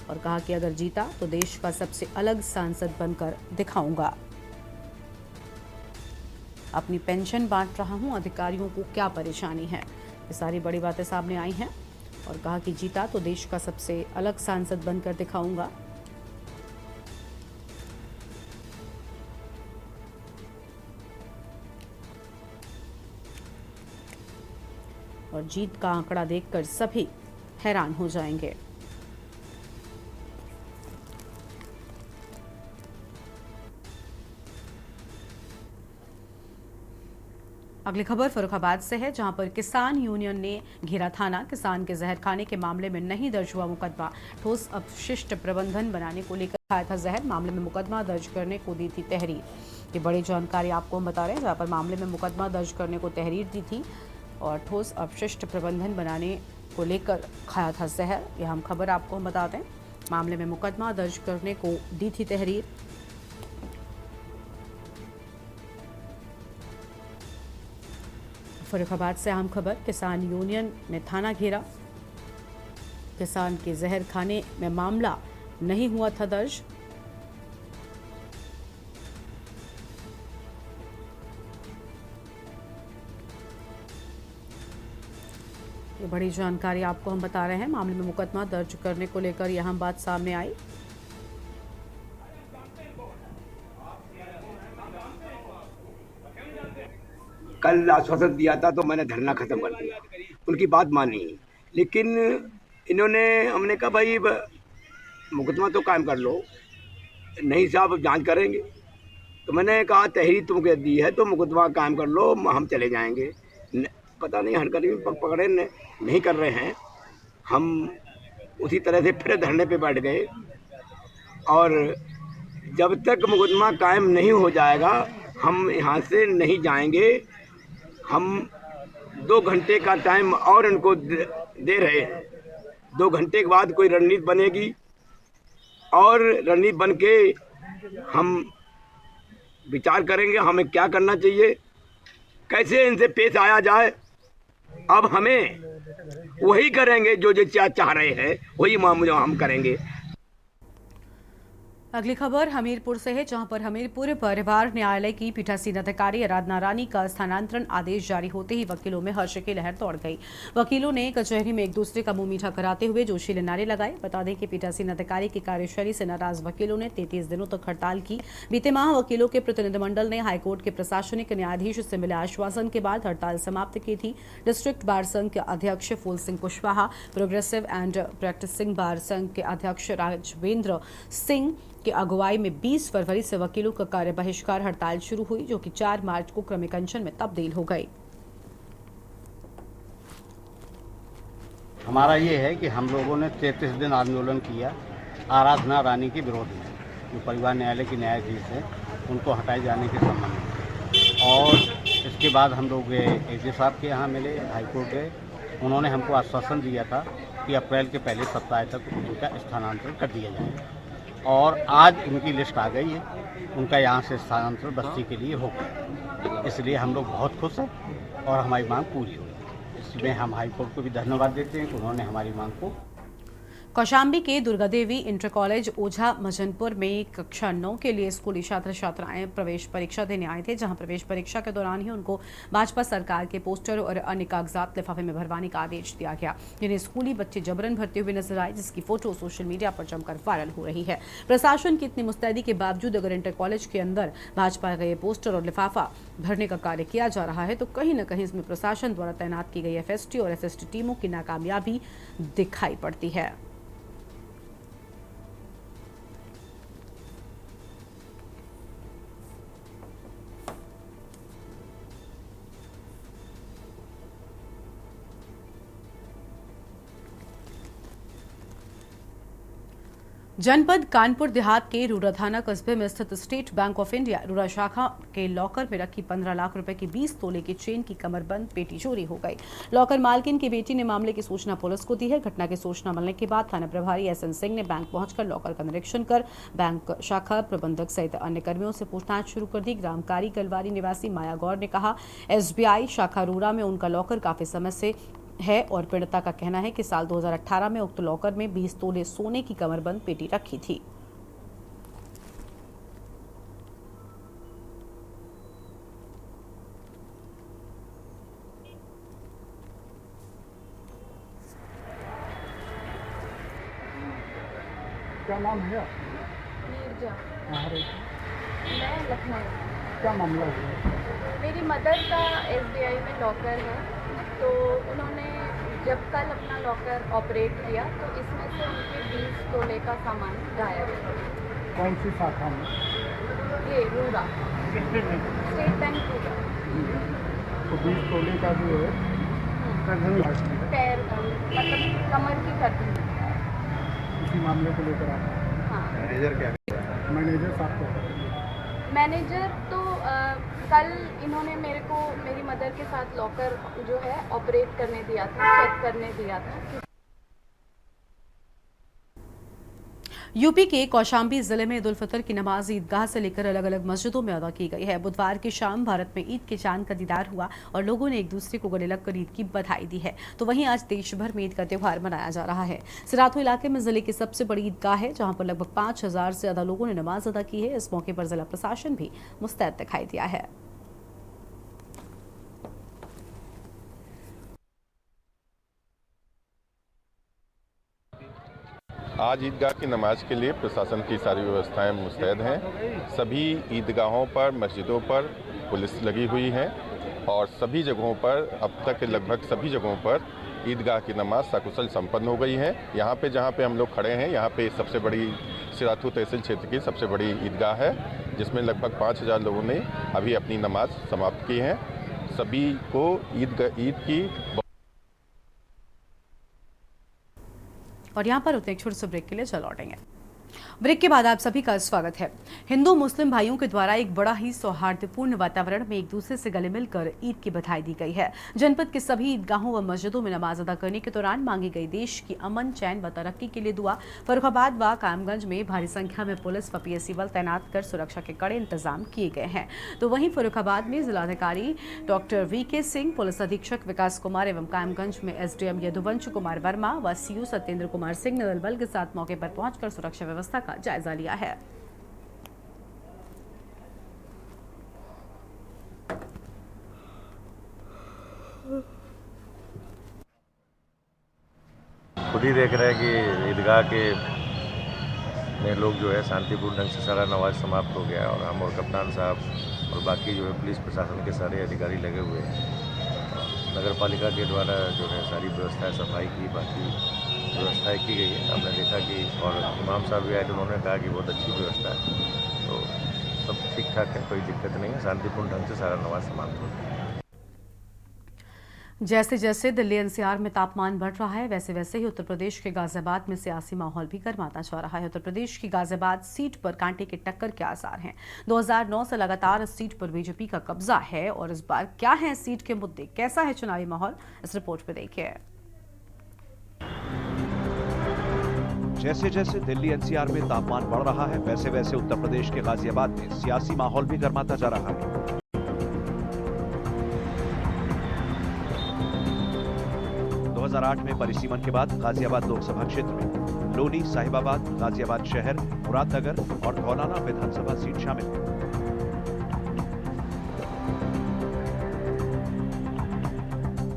और कहा कि अगर जीता तो देश का सबसे अलग सांसद बनकर दिखाऊंगा। अपनी पेंशन बांट रहा हूं, अधिकारियों को क्या परेशानी है, ये सारी बड़ी बातें सामने आई हैं, और कहा कि जीता तो देश का सबसे अलग सांसद बनकर दिखाऊंगा। और जीत का आंकड़ा देखकर सभी हैरान हो जाएंगे। अगली खबर फर्रुखाबाद से है, जहां पर किसान यूनियन ने घेरा थाना। किसान के जहर खाने के मामले में नहीं दर्ज हुआ मुकदमा। ठोस अपशिष्ट प्रबंधन बनाने को लेकर खाया था जहर। मामले में मुकदमा दर्ज करने को दी थी तहरीर। ये बड़ी जानकारी आपको हम बता रहे हैं, जहां पर मामले में मुकदमा दर्ज करने को तहरीर दी थी और ठोस अपशिष्ट प्रबंधन बनाने को लेकर खाया था जहर। यह हम खबर आपको हम बता दें। मामले में मुकदमा दर्ज करने को दी थी तहरीर। फर्रुखाबाद से अहम खबर, किसान यूनियन ने थाना घेरा। किसान के जहर खाने में मामला नहीं हुआ था दर्ज। ये बड़ी जानकारी आपको हम बता रहे हैं। मामले में मुकदमा दर्ज करने को लेकर यह हम बात सामने आई। कल आश्वासन दिया था तो मैंने धरना खत्म कर दिया, उनकी बात मानी, लेकिन इन्होंने, हमने कहा भाई मुकदमा तो कायम कर लो। नहीं साहब जांच करेंगे। तो मैंने कहा तहरीर तुमको दी है तो मुकदमा कायम कर लो, हम चले जाएंगे। पता नहीं हड़कड़ी में पकड़े नहीं कर रहे हैं। हम उसी तरह से फिर धरने पे बैठ गए, और जब तक मुकदमा कायम नहीं हो जाएगा हम यहाँ से नहीं जाएंगे। हम 2 घंटे का टाइम और उनको दे रहे हैं। 2 घंटे के बाद कोई रणनीति बनेगी और रणनीति बन के हम विचार करेंगे हमें क्या करना चाहिए, कैसे इनसे पेश आया जाए। अब हमें वही करेंगे जो चाह रहे हैं, वही हम करेंगे। अगली खबर हमीरपुर से है, जहां पर हमीरपुर परिवार न्यायालय की पीठासीन अधिकारी आराधना रानी का स्थानांतरण आदेश जारी होते ही वकीलों में हर्ष की लहर दौड़ गई। वकीलों ने कचहरी में एक दूसरे का मुंह मीठा कराते हुए जोशीले नारे लगाए। बता दें कि पीठासीन अधिकारी की कार्यशैली से नाराज वकीलों ने 33 दिनों तक हड़ताल की। बीते माह वकीलों के प्रतिनिधिमंडल ने हाईकोर्ट के प्रशासनिक न्यायाधीश से मिले आश्वासन के बाद हड़ताल समाप्त की थी। डिस्ट्रिक्ट बार संघ के अध्यक्ष Phool Singh Kushwaha, progressive and practising bar संघ के अध्यक्ष राजवेंद्र सिंह की अगुवाई में 20 फरवरी से वकीलों का कार्य बहिष्कार हड़ताल शुरू हुई, जो कि 4 मार्च को क्रमिक अनशन में तब्दील हो गई। हमारा ये है कि हम लोगों ने 33 दिन आंदोलन किया आराधना रानी के विरोध में, जो परिवार न्यायालय के न्यायाधीश हैं उनको हटाए जाने के संबंध में। और इसके बाद हम लोग एजे साहब के यहाँ मिले, हाईकोर्ट गए। उन्होंने हमको आश्वासन दिया था कि अप्रैल के पहले सप्ताह तक उनका स्थानांतरण कर दिया जाएगा। और आज उनकी लिस्ट आ गई है, उनका यहाँ से स्थानांतरण बस्ती के लिए हो गया। इसलिए हम लोग बहुत खुश हैं और हमारी मांग पूरी हुई। इसमें हम हाईकोर्ट को भी धन्यवाद देते हैं कि उन्होंने हमारी मांग को। कौशाम्बी के दुर्गादेवी इंटर कॉलेज ओझा मजनपुर में कक्षा 9 के लिए स्कूली छात्र छात्राएं प्रवेश परीक्षा देने आए थे, जहां प्रवेश परीक्षा के दौरान ही उनको भाजपा सरकार के पोस्टर और अन्य कागजात लिफाफे में भरवाने का आदेश दिया गया, जिन्हें स्कूली बच्चे जबरन भरते हुए नजर आए, जिसकी फोटो सोशल मीडिया पर जमकर वायरल हो रही है। प्रशासन की इतनी मुस्तैदी के बावजूद अगर इंटर कॉलेज के अंदर भाजपा का ये पोस्टर और लिफाफा भरने का कार्य किया जा रहा है, तो कहीं न कहीं इसमें प्रशासन द्वारा तैनात की गई एफएसटी और एसएसटी टीमों की नाकामयाबी दिखाई पड़ती है। जनपद कानपुर देहात के रूरा थाना कस्बे में स्थित state bank of India Rura शाखा के लॉकर में रखी 15 लाख रुपए की 20 तोले की चेन की कमरबंद पेटी चोरी हो गई। लॉकर मालकिन की बेटी ने मामले की सूचना पुलिस को दी है। घटना की सूचना मिलने के बाद थाना प्रभारी एसएन सिंह ने बैंक पहुंचकर लॉकर का निरीक्षण कर बैंक शाखा प्रबंधक सहित अन्य कर्मियों से पूछताछ शुरू कर दी। ग्रामकारी गलवारी निवासी माया गौर ने कहा, एसबीआई शाखा रूरा में उनका लॉकर काफी समय से है और पीड़िता का कहना है कि साल 2018 में उक्त लॉकर में 20 तोले सोने की कमरबंद पेटी रखी थी। क्या नाम है? नीरजा। मैं लखनऊ। क्या मामला है? मेरी मदर का एसबीआई में लॉकर है, तो उन्होंने जब कल अपना लॉकर ऑपरेट किया तो इसमें से उनके 20 तोले का सामान गायब है। कौन सी शाखा में? ये रूरा कितने में? State bank Rura. तो 20 तोले का जो है पैर मतलब कमर की कर दी। इसी मामले को लेकर आप? हाँ। मैनेजर क्या? मैनेजर साहब को? मैनेजर तो कल इन्होंने मेरे को मेरी मदर के साथ लॉकर जो है ऑपरेट करने दिया था, चेक करने दिया था। यूपी के कौशाम्बी जिले में ईद उल फितर की नमाज ईदगाह से लेकर अलग अलग मस्जिदों में अदा की गई है। बुधवार की शाम भारत में ईद के चांद का दीदार हुआ और लोगों ने एक दूसरे को गले लगकर ईद की बधाई दी है। तो वहीं आज देश भर में ईद का त्यौहार मनाया जा रहा है। सिराथू इलाके में जिले की सबसे बड़ी ईदगाह है, जहां पर लगभग 5000 से ज्यादा लोगों ने नमाज अदा की है। इस मौके पर जिला प्रशासन भी मुस्तैद दिखाई दिया है। आज ईदगाह की नमाज के लिए प्रशासन की सारी व्यवस्थाएं मुस्तैद हैं। सभी ईदगाहों पर, मस्जिदों पर पुलिस लगी हुई है और सभी जगहों पर अब तक लगभग सभी जगहों पर ईदगाह की नमाज सकुशल संपन्न हो गई है। यहाँ पे जहाँ पे हम लोग खड़े हैं, यहाँ पे सबसे बड़ी सिराथू तहसील क्षेत्र की सबसे बड़ी ईदगाह है, जिसमें लगभग 5000 लोगों ने अभी अपनी नमाज समाप्त की है। सभी को ईद की और यहाँ पर उतने एक छोटे से ब्रेक के लिए चल लौटेंगे। ब्रेक के बाद आप सभी का स्वागत है। हिंदू मुस्लिम भाइयों के द्वारा एक बड़ा ही सौहार्दपूर्ण वातावरण में एक दूसरे से गले मिलकर ईद की बधाई दी गई है। जनपद के सभी ईदगाहों व मस्जिदों में नमाज अदा करने के दौरान मांगी गई देश की अमन, चैन व तरक्की के लिए दुआ। फर्रुखाबाद व कायमगंज में भारी संख्या में पुलिस व पीएसी बल तैनात कर सुरक्षा के कड़े इंतजाम किए गए हैं। तो वहीं फर्रुखाबाद में जिलाधिकारी डॉक्टर वीके सिंह, पुलिस अधीक्षक विकास कुमार एवं कायमगंज में एसडीएम यदुवंश कुमार वर्मा व सीयू सत्येंद्र कुमार सिंह ने दल के साथ मौके पर पहुंचकर सुरक्षा व्यवस्था का जायजा लिया है। खुद ही देख रहे हैं कि ईदगाह के में लोग जो है शांतिपूर्ण ढंग से सारा नमाज समाप्त हो गया और हम और कप्तान साहब और बाकी जो है पुलिस प्रशासन के सारे अधिकारी लगे हुए हैं। नगर पालिका के द्वारा जो है सारी व्यवस्थाएं, सफाई की बाकी व्यवस्थाएं की गई है। हमने देखा कि और इमाम साहब भी आए तो उन्होंने कहा कि बहुत अच्छी व्यवस्था है, तो सब ठीक ठाक है, कोई दिक्कत नहीं है, शांतिपूर्ण ढंग से सारा नमाज समाप्त हो गया। जैसे जैसे दिल्ली एनसीआर में तापमान बढ़ रहा है, वैसे वैसे ही उत्तर प्रदेश के गाजियाबाद में सियासी माहौल भी गर्माता जा रहा है। उत्तर प्रदेश की गाजियाबाद सीट पर कांटे की टक्कर के आसार हैं। 2009 से लगातार इस सीट पर बीजेपी का कब्जा है और इस बार क्या है इस सीट के मुद्दे, कैसा है चुनावी माहौल, इस रिपोर्ट में देखिए। जैसे जैसे दिल्ली एनसीआर में तापमान बढ़ रहा है, वैसे वैसे उत्तर प्रदेश के गाजियाबाद में सियासी माहौल भी गर्माता जा रहा है। 2008 में परिसीमन के बाद गाजियाबाद लोकसभा क्षेत्र में लोनी, साहिबाबाद, गाजियाबाद शहर, मुरादनगर और धौलाना विधानसभा सीट शामिल है।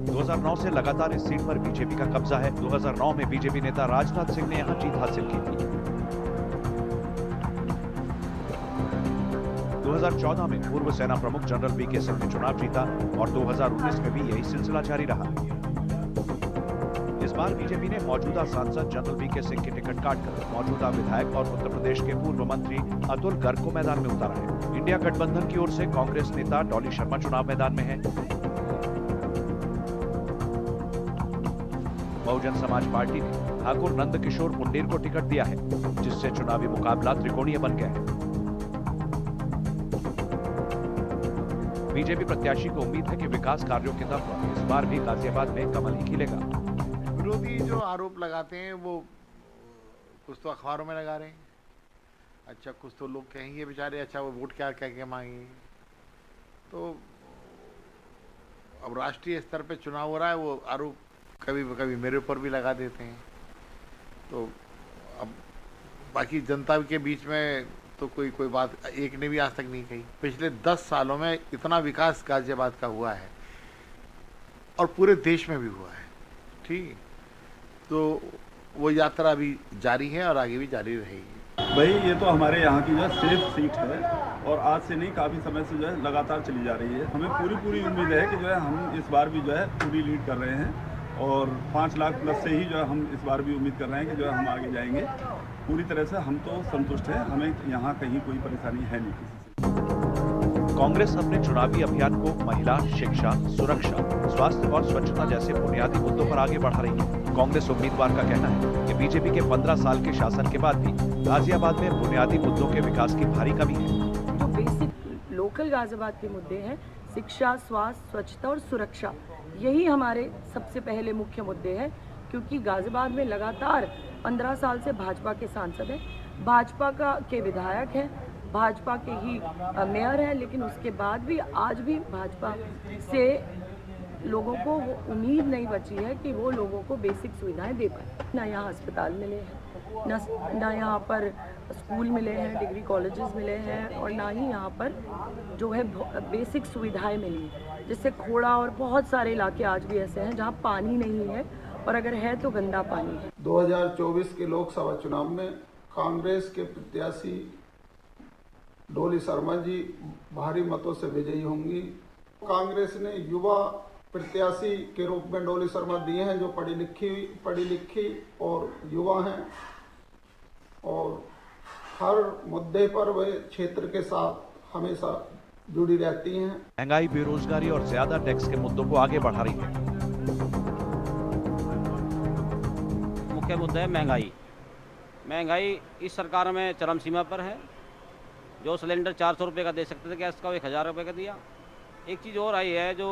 2009 से लगातार इस सीट पर बीजेपी का कब्जा है। 2009 में बीजेपी नेता राजनाथ सिंह ने यहां जीत हासिल की थी। 2014 में पूर्व सेना प्रमुख जनरल वीके सिंह ने चुनाव जीता और 2019 में भी यही सिलसिला जारी रहा। इस बार बीजेपी ने मौजूदा सांसद जनरल वीके सिंह की टिकट काटकर मौजूदा विधायक और उत्तर प्रदेश के पूर्व मंत्री अतुल गर्ग को मैदान में उतारा है। इंडिया गठबंधन की ओर से कांग्रेस नेता डॉली शर्मा चुनाव मैदान में है। बहुजन समाज पार्टी ने ठाकुर नंद किशोर मुंडेर को टिकट दिया है, जिससे चुनावी मुकाबला त्रिकोणीय बन गया है। बीजेपी प्रत्याशी को उम्मीद है कि विकास कार्यों के दम पर इस बार भी गाजियाबाद में कमल ही खिलेगा। विरोधी जो आरोप लगाते हैं वो कुछ तो अखबारों में लगा रहे हैं, अच्छा कुछ तो लोग कहेंगे बेचारे अच्छा वो वोट क्या कह के मांगेंगे। तो अब राष्ट्रीय स्तर पे चुनाव हो रहा है, वो आरोप कभी कभी मेरे ऊपर भी लगा देते हैं। तो अब बाकी जनता के बीच में तो कोई बात एक ने भी आज तक नहीं कही। पिछले 10 सालों में इतना विकास गाजियाबाद का हुआ है और पूरे देश में भी हुआ है, ठीक। तो वो यात्रा अभी जारी है और आगे भी जारी रहेगी। भाई ये तो हमारे यहाँ की जो है सेफ सीट है और आज से नहीं काफ़ी समय से जो है लगातार चली जा रही है। हमें पूरी उम्मीद है कि जो है हम इस बार भी जो है पूरी लीड कर रहे हैं और 5 लाख प्लस से ही जो है हम इस बार भी उम्मीद कर रहे हैं कि जो है हम आगे जाएंगे। पूरी तरह से हम तो संतुष्ट हैं, हमें यहाँ कहीं कोई परेशानी है नहीं किसी से। कांग्रेस अपने चुनावी अभियान को महिला, शिक्षा, सुरक्षा, स्वास्थ्य और स्वच्छता जैसे बुनियादी मुद्दों पर आगे बढ़ा रही है। कांग्रेस उम्मीदवार का कहना है कि बीजेपी के 15 साल के शासन के बाद भी गाजियाबाद में बुनियादी मुद्दों के विकास की भारी कमी है। जो बेसिक लोकल गाजियाबाद के मुद्दे हैं, शिक्षा, स्वास्थ्य, स्वच्छता और सुरक्षा, यही हमारे सबसे पहले मुख्य मुद्दे हैं। क्योंकि गाजियाबाद में लगातार 15 साल से भाजपा के सांसद हैं, भाजपा के विधायक हैं, भाजपा के ही मेयर हैं, लेकिन उसके बाद भी आज भी भाजपा से लोगों को वो उम्मीद नहीं बची है कि वो लोगों को बेसिक सुविधाएं दे पाए। ना यहाँ अस्पताल मिले हैं, ना यहाँ पर स्कूल मिले हैं, डिग्री कॉलेजेस मिले हैं और ना ही यहाँ पर जो है बेसिक सुविधाएं मिली, जिससे खोड़ा और बहुत सारे इलाके आज भी ऐसे हैं जहाँ पानी नहीं है और अगर है तो गंदा पानी है। 2024 के लोकसभा चुनाव में कांग्रेस के प्रत्याशी डॉली शर्मा जी भारी मतों से विजयी होंगी। कांग्रेस ने युवा प्रत्याशी के रूप में डॉली शर्मा दिए हैं, जो पढ़ी लिखी और युवा हैं और हर मुद्दे पर वे क्षेत्र के साथ हमेशा जुड़ी रहती हैं। महंगाई, बेरोजगारी और ज्यादा टैक्स के मुद्दों को आगे बढ़ा रही है। मुख्य मुद्दा है महंगाई। महंगाई इस सरकार में चरम सीमा पर है। जो सिलेंडर 400 रुपये का दे सकते थे गैस का, वो 1000 रुपये का दिया। एक चीज़ और आई है जो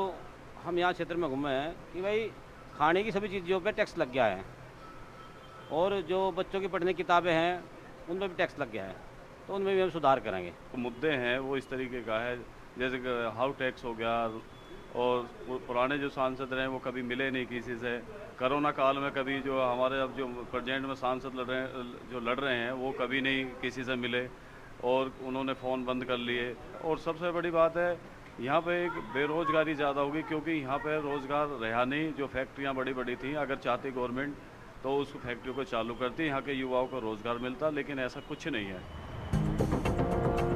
हम यहाँ क्षेत्र में घूमे हैं कि भाई खाने की सभी चीज़ों पे टैक्स लग गया है, और जो बच्चों की पढ़ने की किताबें हैं उन पर भी टैक्स लग गया है, तो उनमें भी हम सुधार करेंगे। मुद्दे हैं वो इस तरीके का है, जैसे कि हाउस टैक्स हो गया, और पुराने जो सांसद रहे वो कभी मिले नहीं किसी से। कोरोना काल में कभी जो हमारे अब जो प्रेजेंट में सांसद लड़ रहे हैं वो कभी नहीं किसी से मिले, और उन्होंने फ़ोन बंद कर लिए। और सबसे बड़ी बात है यहाँ पे एक बेरोज़गारी ज़्यादा होगी, क्योंकि यहाँ पे रोज़गार रहा नहीं। जो फैक्ट्रियाँ बड़ी बड़ी थी, अगर चाहती गवर्नमेंट तो उस फैक्ट्रियों को चालू करती, यहाँ के युवाओं को रोज़गार मिलता, लेकिन ऐसा कुछ नहीं है।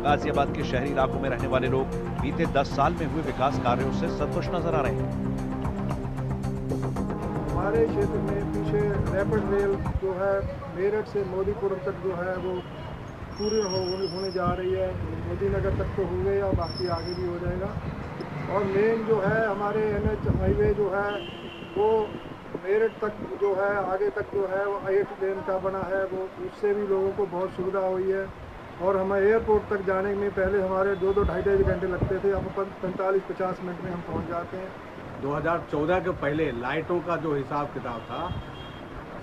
गाजियाबाद के शहरी इलाकों में रहने वाले लोग बीते 10 साल में हुए विकास कार्यों से संतुष्ट नजर आ रहे हैं। हमारे क्षेत्र में पीछे रैपिड रेल जो है मेरठ से मोदीपुरम तक जो है वो पूरी होने जा रही है। मोदी नगर तक तो हो गई, और बाकी आगे भी हो जाएगा। और मेन जो है हमारे NH हाईवे जो है वो मेरठ तक जो है आगे तक जो है वो 8 लेन का बना है, वो उससे भी लोगों को बहुत सुविधा हुई है। और हमें एयरपोर्ट तक जाने में पहले हमारे 2-2 ढाई घंटे लगते थे, अब 45-50 मिनट में हम पहुंच जाते हैं। 2014 के पहले लाइटों का जो हिसाब किताब था,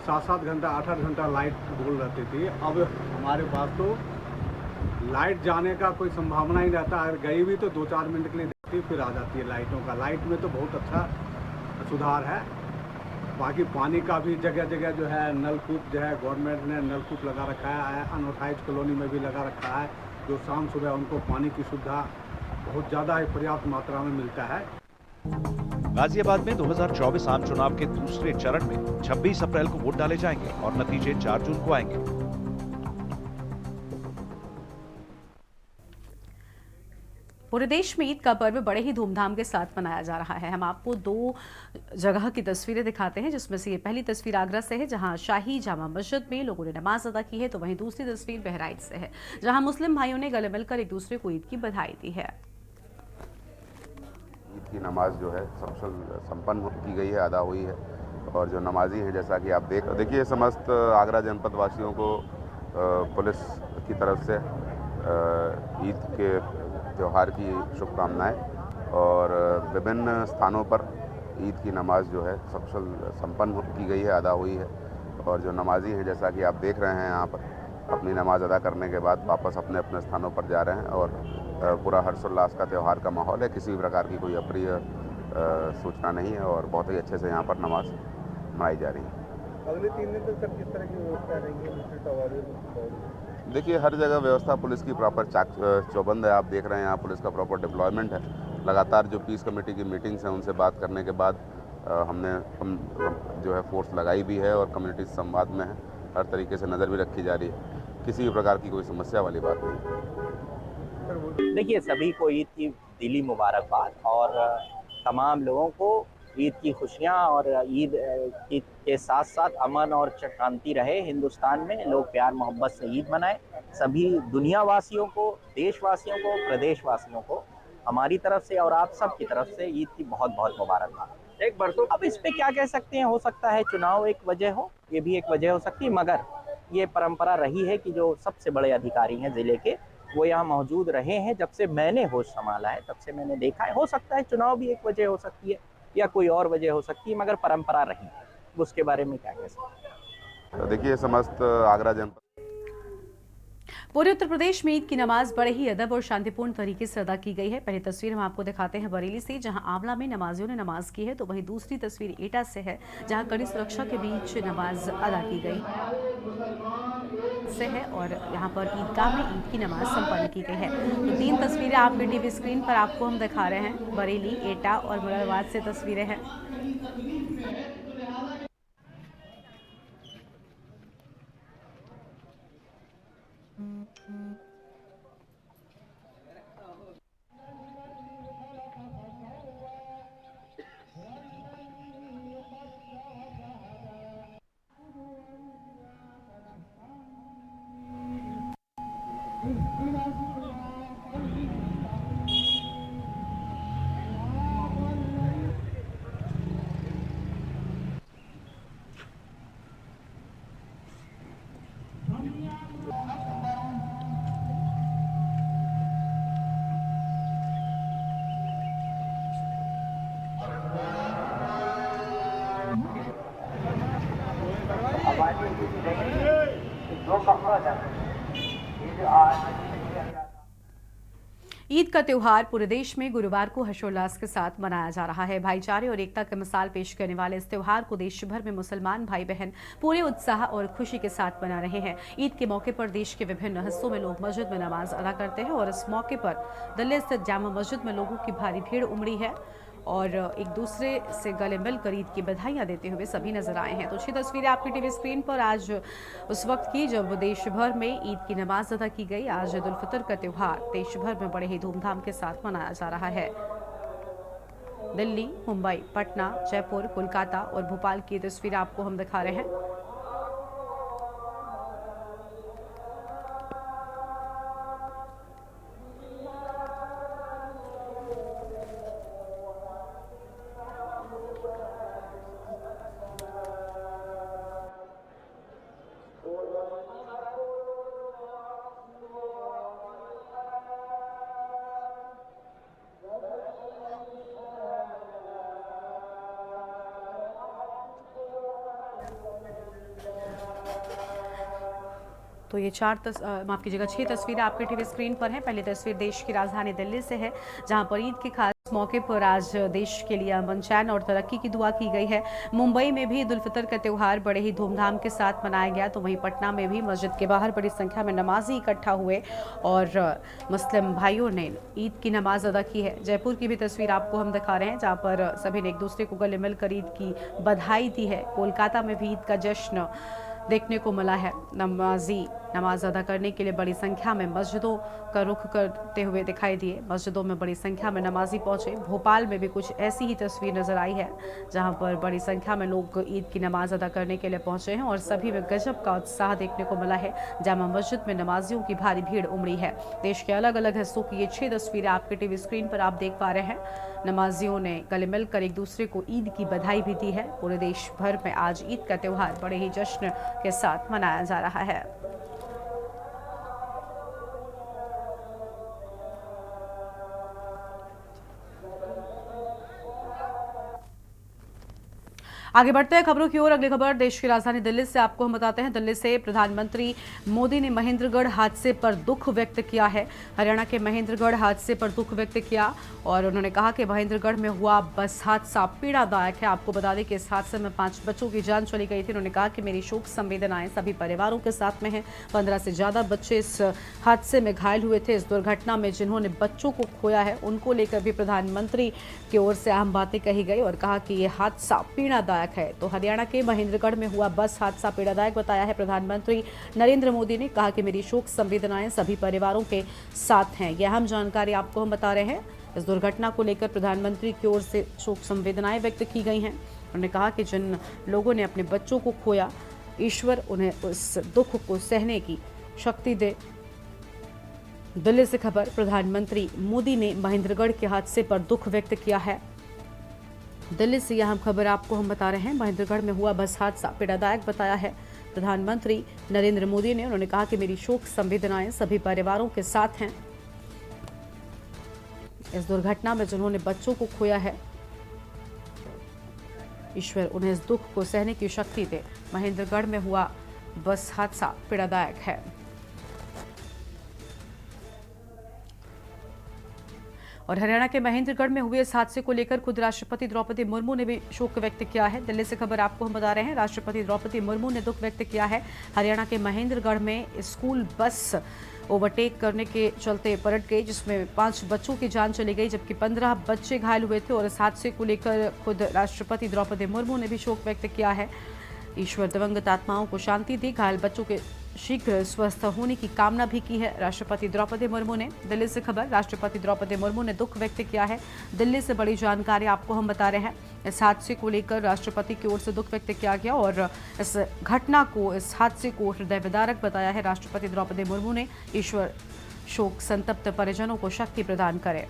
7-7 घंटा 8-8 घंटा लाइट बोल रहती थी। अब हमारे पास तो लाइट जाने का कोई संभावना ही रहता है, गई भी तो 2-4 मिनट के लिए देखती फिर आ जाती है लाइटों का। लाइट में तो बहुत अच्छा सुधार है। बाकी पानी का भी जगह जगह जो है नलकूप जो है गवर्नमेंट ने नलकूप लगा रखा है, अनऑथराइज कॉलोनी में भी लगा रखा है, जो शाम सुबह उनको पानी की सुविधा बहुत ज़्यादा ही पर्याप्त मात्रा में मिलता है। गाजियाबाद में 2024 आम चुनाव के दूसरे चरण में 26 अप्रैल को वोट डाले जाएंगे और नतीजे 4 जून को आएंगे। पूरे देश में ईद का पर्व बड़े ही धूमधाम के साथ मनाया जा रहा है। हम आपको 2 जगह की तस्वीरें दिखाते हैं, जिसमें से ये पहली तस्वीर आगरा से है, जहां शाही जामा मस्जिद में लोगों ने नमाज अदा की है, तो वहीं दूसरी तस्वीर बहराइच से है, जहां मुस्लिम भाइयों ने गले मिलकर एक दूसरे को ईद की बधाई दी है। ईद की नमाज जो है सफल संपन्न की गई है, अदा हुई है, और जो नमाजी हैं जैसा कि आप देखिए समस्त आगरा जनपद वासियों को पुलिस की तरफ से ईद के त्यौहार की शुभकामनाएं। और विभिन्न स्थानों पर ईद की नमाज जो है सफल संपन्न की गई है, अदा हुई है, और जो नमाजी हैं जैसा कि आप देख रहे हैं यहाँ पर अपनी नमाज अदा करने के बाद वापस अपने अपने स्थानों पर जा रहे हैं, और पूरा हर्षोल्लास का त्यौहार का माहौल है। किसी भी प्रकार की कोई अप्रिय सूचना नहीं है, और बहुत ही अच्छे से यहाँ पर नमाज मनाई जा रही है। अगले 3 दिन तक सर किस तरह की व्यवस्था रहेगी? देखिए हर जगह व्यवस्था पुलिस की प्रॉपर चौबंद है। आप देख रहे हैं यहाँ पुलिस का प्रॉपर डिप्लॉयमेंट है। लगातार जो पीस कमेटी की मीटिंग्स हैं उनसे बात करने के बाद हमने जो है फोर्स लगाई भी है, और कम्युनिटी संवाद में है, हर तरीके से नज़र भी रखी जा रही है। किसी भी प्रकार की कोई समस्या वाली बात नहीं। देखिए सभी को ईद की दिली मुबारकबाद, और तमाम लोगों को ईद की खुशियाँ, और ईद के साथ साथ अमन और शांति रहे हिंदुस्तान में। लोग प्यार मोहब्बत से ईद मनाएं। सभी दुनिया वासियों को, देशवासियों को, प्रदेशवासियों को हमारी तरफ से और आप सब की तरफ से ईद की बहुत बहुत मुबारकबाद। एक बरसों अब इस पे क्या कह सकते हैं, हो सकता है चुनाव एक वजह हो, ये भी एक वजह हो सकती है, मगर ये परंपरा रही है कि जो सबसे बड़े अधिकारी हैं ज़िले के, वो यहाँ मौजूद रहे हैं। जब से मैंने होश संभाला है तब से मैंने देखा है। हो सकता है चुनाव भी एक वजह हो सकती है या कोई और वजह हो सकती है, मगर परंपरा रही, उसके बारे में क्या कह सकते हैं। देखिए समस्त आगरा जनपद, पूरे उत्तर प्रदेश में ईद की नमाज बड़े ही अदब और शांतिपूर्ण तरीके से अदा की गई है। पहली तस्वीर हम आपको दिखाते हैं बरेली से, जहां आंवला में नमाजियों ने नमाज की है, तो वहीं दूसरी तस्वीर एटा से है, जहां कड़ी सुरक्षा के बीच नमाज अदा की गई से है, और यहाँ पर ईदगाह में ईद की नमाज संपन्न की गई है। तो 3 तस्वीरें आपके टीवी स्क्रीन पर आपको हम दिखा रहे हैं। बरेली, एटा और मुरादाबाद से तस्वीरें हैं। ईद का त्योहार पूरे देश में गुरुवार को हर्षोल्लास के साथ मनाया जा रहा है। भाईचारे और एकता की मिसाल पेश करने वाले इस त्योहार को देश भर में मुसलमान भाई बहन पूरे उत्साह और खुशी के साथ मना रहे हैं। ईद के मौके पर देश के विभिन्न हिस्सों में लोग मस्जिद में नमाज अदा करते हैं और इस मौके पर दिल्ली स्थित जामा मस्जिद में लोगों की भारी भीड़ उमड़ी है और एक दूसरे से गले मिलकर ईद की बधाइयां देते हुए सभी नजर आए हैं। तो अच्छी तस्वीरें आपकी टीवी स्क्रीन पर आज उस वक्त की जब देश भर में ईद की नमाज अदा की गई। आज ईद उल फितर का त्योहार देश भर में बड़े ही धूमधाम के साथ मनाया जा रहा है। दिल्ली, मुंबई, पटना, जयपुर, कोलकाता और भोपाल की तस्वीरें आपको हम दिखा रहे हैं। तो ये माफ कीजिएगा 6 तस्वीरें आपके टीवी स्क्रीन पर हैं। पहली तस्वीर देश की राजधानी दिल्ली से है, जहां पर ईद के खास मौके पर आज देश के लिए अमन, चैन और तरक्की की दुआ की गई है। मुंबई में भी ईद उल फितर का त्योहार बड़े ही धूमधाम के साथ मनाया गया। तो वहीं पटना में भी मस्जिद के बाहर बड़ी संख्या में नमाजी इकट्ठा हुए और मुस्लिम भाइयों ने ईद की नमाज अदा की है। जयपुर की भी तस्वीर आपको हम दिखा रहे हैं, जहाँ पर सभी ने एक दूसरे को गले मिलकर ईद की बधाई दी है। कोलकाता में भी ईद का जश्न देखने को मिला है। नमाजी नमाज अदा करने के लिए बड़ी संख्या में मस्जिदों का रुख करते हुए दिखाई दिए। मस्जिदों में बड़ी संख्या में नमाजी पहुंचे। भोपाल में भी कुछ ऐसी ही तस्वीर नजर आई है, जहां पर बड़ी संख्या में लोग ईद की नमाज अदा करने के लिए पहुंचे हैं और सभी में गजब का उत्साह देखने को मिला है। जामा मस्जिद में नमाजियों की भारी भीड़ उमड़ी है। देश के अलग अलग हिस्सों की ये 6 तस्वीरें आपके टीवी स्क्रीन पर आप देख पा रहे हैं। नमाजियों ने गले मिलकर एक दूसरे को ईद की बधाई भी दी है। पूरे देश भर में आज ईद का त्योहार बड़े ही जश्न के साथ मनाया जा रहा है। आगे बढ़ते हैं खबरों की ओर। अगली खबर देश की राजधानी दिल्ली से आपको हम बताते हैं। दिल्ली से प्रधानमंत्री मोदी ने महेंद्रगढ़ हादसे पर दुख व्यक्त किया है। हरियाणा के महेंद्रगढ़ हादसे पर दुख व्यक्त किया और उन्होंने कहा कि महेंद्रगढ़ में हुआ बस हादसा पीड़ादायक है। आपको बता दें कि इस हादसे में 5 बच्चों की जान चली गई थी। उन्होंने कहा कि मेरी शोक संवेदनाएं सभी परिवारों के साथ में हैं। 15 से ज्यादा बच्चे इस हादसे में घायल हुए थे। इस दुर्घटना में जिन्होंने बच्चों को खोया है उनको लेकर भी प्रधानमंत्री की ओर से अहम बातें कही गई और कहा कि यह हादसा पीड़ादायक है। तो हरियाणा के महेंद्रगढ़ में हुआ बस हादसा पीड़ादायक बताया है प्रधानमंत्री नरेंद्र मोदी ने। कहा कि मेरी शोक संवेदनाएं सभी परिवारों के साथ हैं। यह अहम जानकारी आपको हम बता रहे हैं। इस दुर्घटना को लेकर प्रधानमंत्री की ओर से शोक संवेदनाएं व्यक्त की गई हैं। उन्होंने कहा कि जिन लोगों ने अपने बच्चों को खोया, ईश्वर उन्हें उस दुख को सहने की शक्ति दे। दिल्ली से खबर। प्रधानमंत्री मोदी ने महेंद्रगढ़ के हादसे पर दुख व्यक्त किया है। दिल्ली से यह खबर आपको हम बता रहे हैं। महेंद्रगढ़ में हुआ बस हादसा पीड़ादायक बताया है प्रधानमंत्री नरेंद्र मोदी ने। उन्होंने कहा कि मेरी शोक संवेदनाएं सभी परिवारों के साथ हैं। इस दुर्घटना में जिन्होंने बच्चों को खोया है, ईश्वर उन्हें इस दुख को सहने की शक्ति दे। महेंद्रगढ़ में हुआ बस हादसा पीड़ादायक है। और हरियाणा के महेंद्रगढ़ में हुए इस हादसे को लेकर खुद राष्ट्रपति द्रौपदी मुर्मू ने भी शोक व्यक्त किया है। दिल्ली से खबर आपको हम बता रहे हैं। राष्ट्रपति द्रौपदी मुर्मू ने दुख व्यक्त किया है। हरियाणा के महेंद्रगढ़ में स्कूल बस ओवरटेक करने के चलते पलट गई, जिसमें 5 बच्चों की जान चली गई जबकि 15 बच्चे घायल हुए थे। और इस हादसे को लेकर खुद राष्ट्रपति द्रौपदी मुर्मू ने भी शोक व्यक्त किया है। ईश्वर दिवंगत आत्माओं को शांति दी। घायल बच्चों के शीघ्र स्वस्थ होने की कामना भी की है राष्ट्रपति द्रौपदी मुर्मू ने। दिल्ली से खबर। राष्ट्रपति द्रौपदी मुर्मू ने दुख व्यक्त किया है। दिल्ली से बड़ी जानकारी आपको हम बता रहे हैं। इस हादसे को लेकर राष्ट्रपति की ओर से दुख व्यक्त किया गया और इस घटना को, इस हादसे को हृदय विदारक बताया है राष्ट्रपति द्रौपदी मुर्मू ने। ईश्वर शोक संतप्त परिजनों को शक्ति प्रदान करे।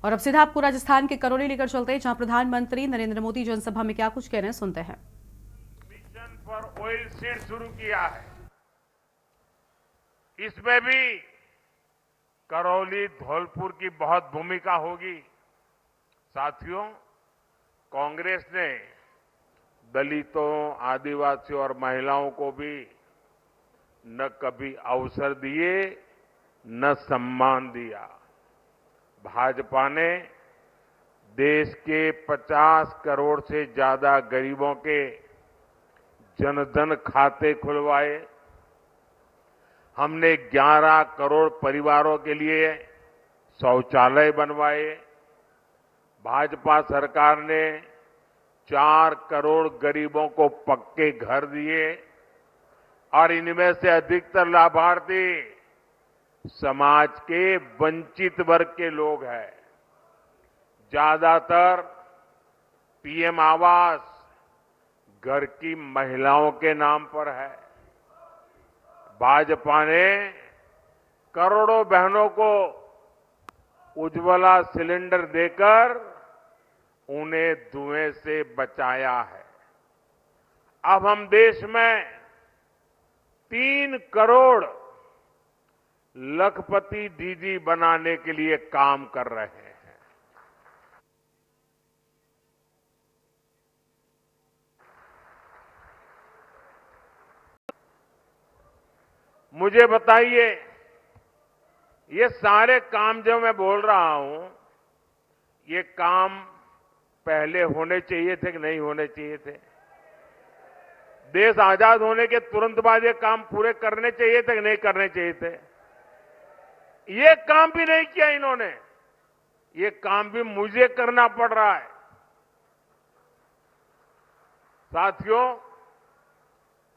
और अब सीधा आपको राजस्थान के करौली लेकर चलते हैं, जहां प्रधानमंत्री नरेंद्र मोदी जनसभा में क्या कुछ कह रहे हैं, सुनते हैं। मिशन फॉर ऑयल सीड शुरू किया है। इसमें भी करौली धौलपुर की बहुत भूमिका होगी। साथियों, कांग्रेस ने दलितों, आदिवासियों और महिलाओं को भी न कभी अवसर दिए न सम्मान दिया। भाजपा ने देश के 50 करोड़ से ज्यादा गरीबों के जनधन खाते खुलवाए। हमने 11 करोड़ परिवारों के लिए शौचालय बनवाए। भाजपा सरकार ने 4 करोड़ गरीबों को पक्के घर दिए और इनमें से अधिकतर लाभार्थी समाज के वंचित वर्ग के लोग हैं। ज्यादातर पीएम आवास घर की महिलाओं के नाम पर है। भाजपा ने करोड़ों बहनों को उज्ज्वला सिलेंडर देकर उन्हें धुएं से बचाया है। अब हम देश में 3 करोड़ लखपति दीदी बनाने के लिए काम कर रहे हैं। मुझे बताइए, ये सारे काम जो मैं बोल रहा हूं, ये काम पहले होने चाहिए थे कि नहीं होने चाहिए थे? देश आजाद होने के तुरंत बाद ये काम पूरे करने चाहिए थे कि नहीं करने चाहिए थे? ये काम भी नहीं किया इन्होंने। ये काम भी मुझे करना पड़ रहा है। साथियों,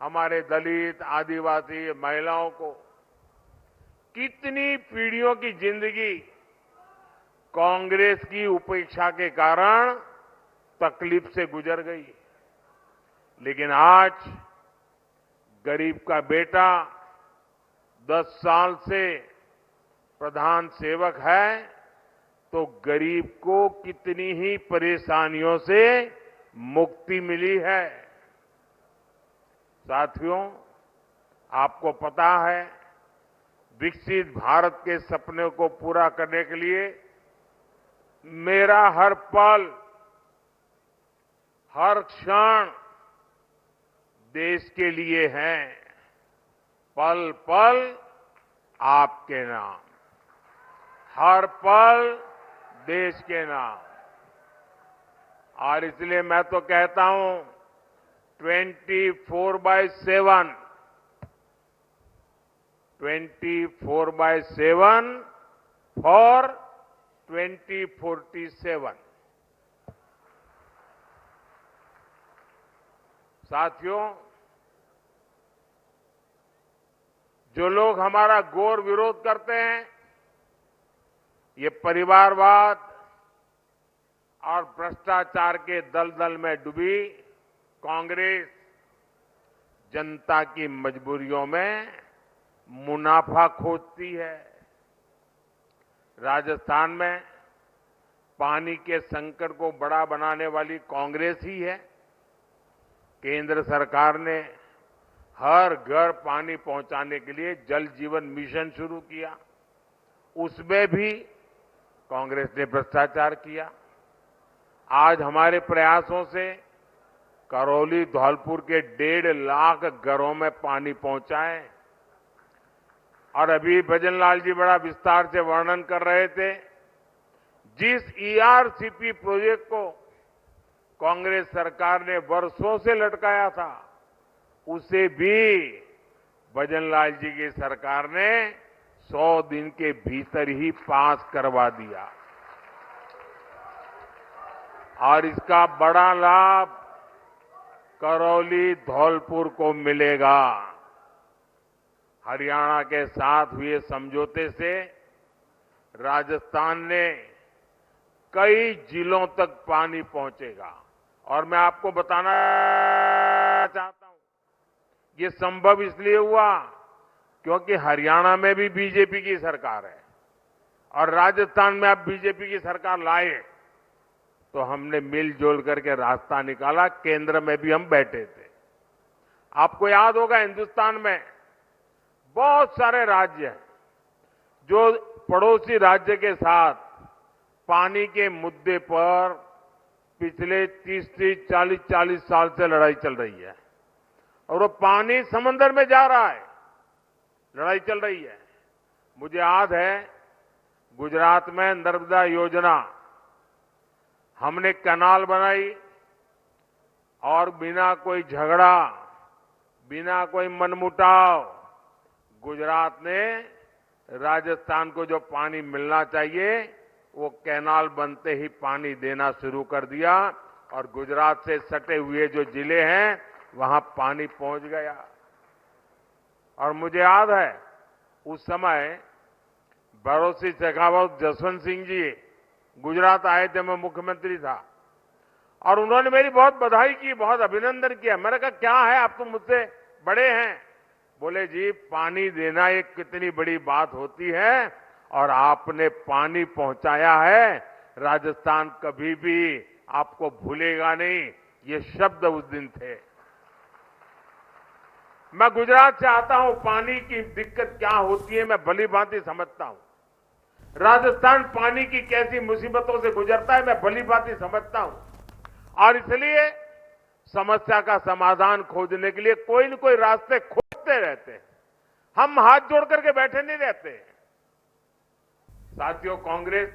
हमारे दलित, आदिवासी, महिलाओं को कितनी पीढ़ियों की जिंदगी कांग्रेस की उपेक्षा के कारण तकलीफ से गुजर गई। लेकिन आज गरीब का बेटा 10 साल से प्रधान सेवक है तो गरीब को कितनी ही परेशानियों से मुक्ति मिली है। साथियों, आपको पता है, विकसित भारत के सपने को पूरा करने के लिए मेरा हर पल, हर क्षण देश के लिए है। पल पल आपके नाम, हर पल देश के नाम। और इसलिए मैं तो कहता हूं 24/7 फॉर 2047। साथियों, जो लोग हमारा घोर विरोध करते हैं, ये परिवारवाद और भ्रष्टाचार के दलदल में डूबी कांग्रेस जनता की मजबूरियों में मुनाफा खोजती है। राजस्थान में पानी के संकट को बड़ा बनाने वाली कांग्रेस ही है। केंद्र सरकार ने हर घर पानी पहुंचाने के लिए जल जीवन मिशन शुरू किया। उसमें भी कांग्रेस ने भ्रष्टाचार किया। आज हमारे प्रयासों से करौली धौलपुर के 1.5 लाख घरों में पानी पहुंचा है। और अभी भजन लाल जी बड़ा विस्तार से वर्णन कर रहे थे। जिस ईआरसीपी प्रोजेक्ट को कांग्रेस सरकार ने वर्षों से लटकाया था, उसे भी भजन लाल जी की सरकार ने 100 दिन के भीतर ही पास करवा दिया। और इसका बड़ा लाभ करौली धौलपुर को मिलेगा। हरियाणा के साथ हुए समझौते से राजस्थान ने कई जिलों तक पानी पहुंचेगा। और मैं आपको बताना चाहता हूं, ये संभव इसलिए हुआ क्योंकि हरियाणा में भी बीजेपी की सरकार है और राजस्थान में अब बीजेपी की सरकार लाए, तो हमने मिलजुल करके रास्ता निकाला। केंद्र में भी हम बैठे थे। आपको याद होगा, हिंदुस्तान में बहुत सारे राज्य हैं जो पड़ोसी राज्य के साथ पानी के मुद्दे पर पिछले 30 40 साल से लड़ाई चल रही है और वो पानी समंदर में जा रहा है, लड़ाई चल रही है। मुझे याद है गुजरात में नर्मदा योजना, हमने कैनाल बनाई और बिना कोई झगड़ा, बिना कोई मनमुटाव गुजरात ने राजस्थान को जो पानी मिलना चाहिए वो कैनाल बनते ही पानी देना शुरू कर दिया और गुजरात से सटे हुए जो जिले हैं वहां पानी पहुंच गया। और मुझे याद है उस समय बरोसी शेखावत जसवंत सिंह जी गुजरात आए थे, मैं मुख्यमंत्री था और उन्होंने मेरी बहुत बधाई की, बहुत अभिनंदन किया। मैंने कहा क्या है, आप तो मुझसे बड़े हैं। बोले जी पानी देना एक कितनी बड़ी बात होती है और आपने पानी पहुंचाया है, राजस्थान कभी भी आपको भूलेगा नहीं। ये शब्द उस दिन थे। मैं गुजरात से आता हूं, पानी की दिक्कत क्या होती है मैं भली भांति समझता हूं। राजस्थान पानी की कैसी मुसीबतों से गुजरता है मैं भली भांति समझता हूं और इसलिए समस्या का समाधान खोजने के लिए कोई न कोई रास्ते खोजते रहते हैं। हम हाथ जोड़ करके बैठे नहीं रहते। साथियों, कांग्रेस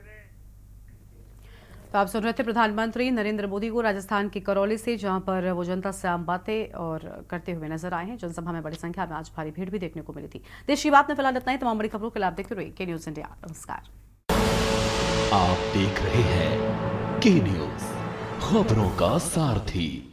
तो आप सुन रहे थे प्रधानमंत्री नरेंद्र मोदी को राजस्थान के करौली से, जहां पर वो जनता से आम बातें और करते हुए नजर आए हैं। जनसभा में बड़ी संख्या में आज भारी भीड़ भी देखने को मिली थी। देश की बात में फिलहाल इतना ही। तमाम बड़ी खबरों के लिए आप देखते रहिए के न्यूज इंडिया। नमस्कार। आप देख रहे हैं के न्यूज, खबरों का सारथी।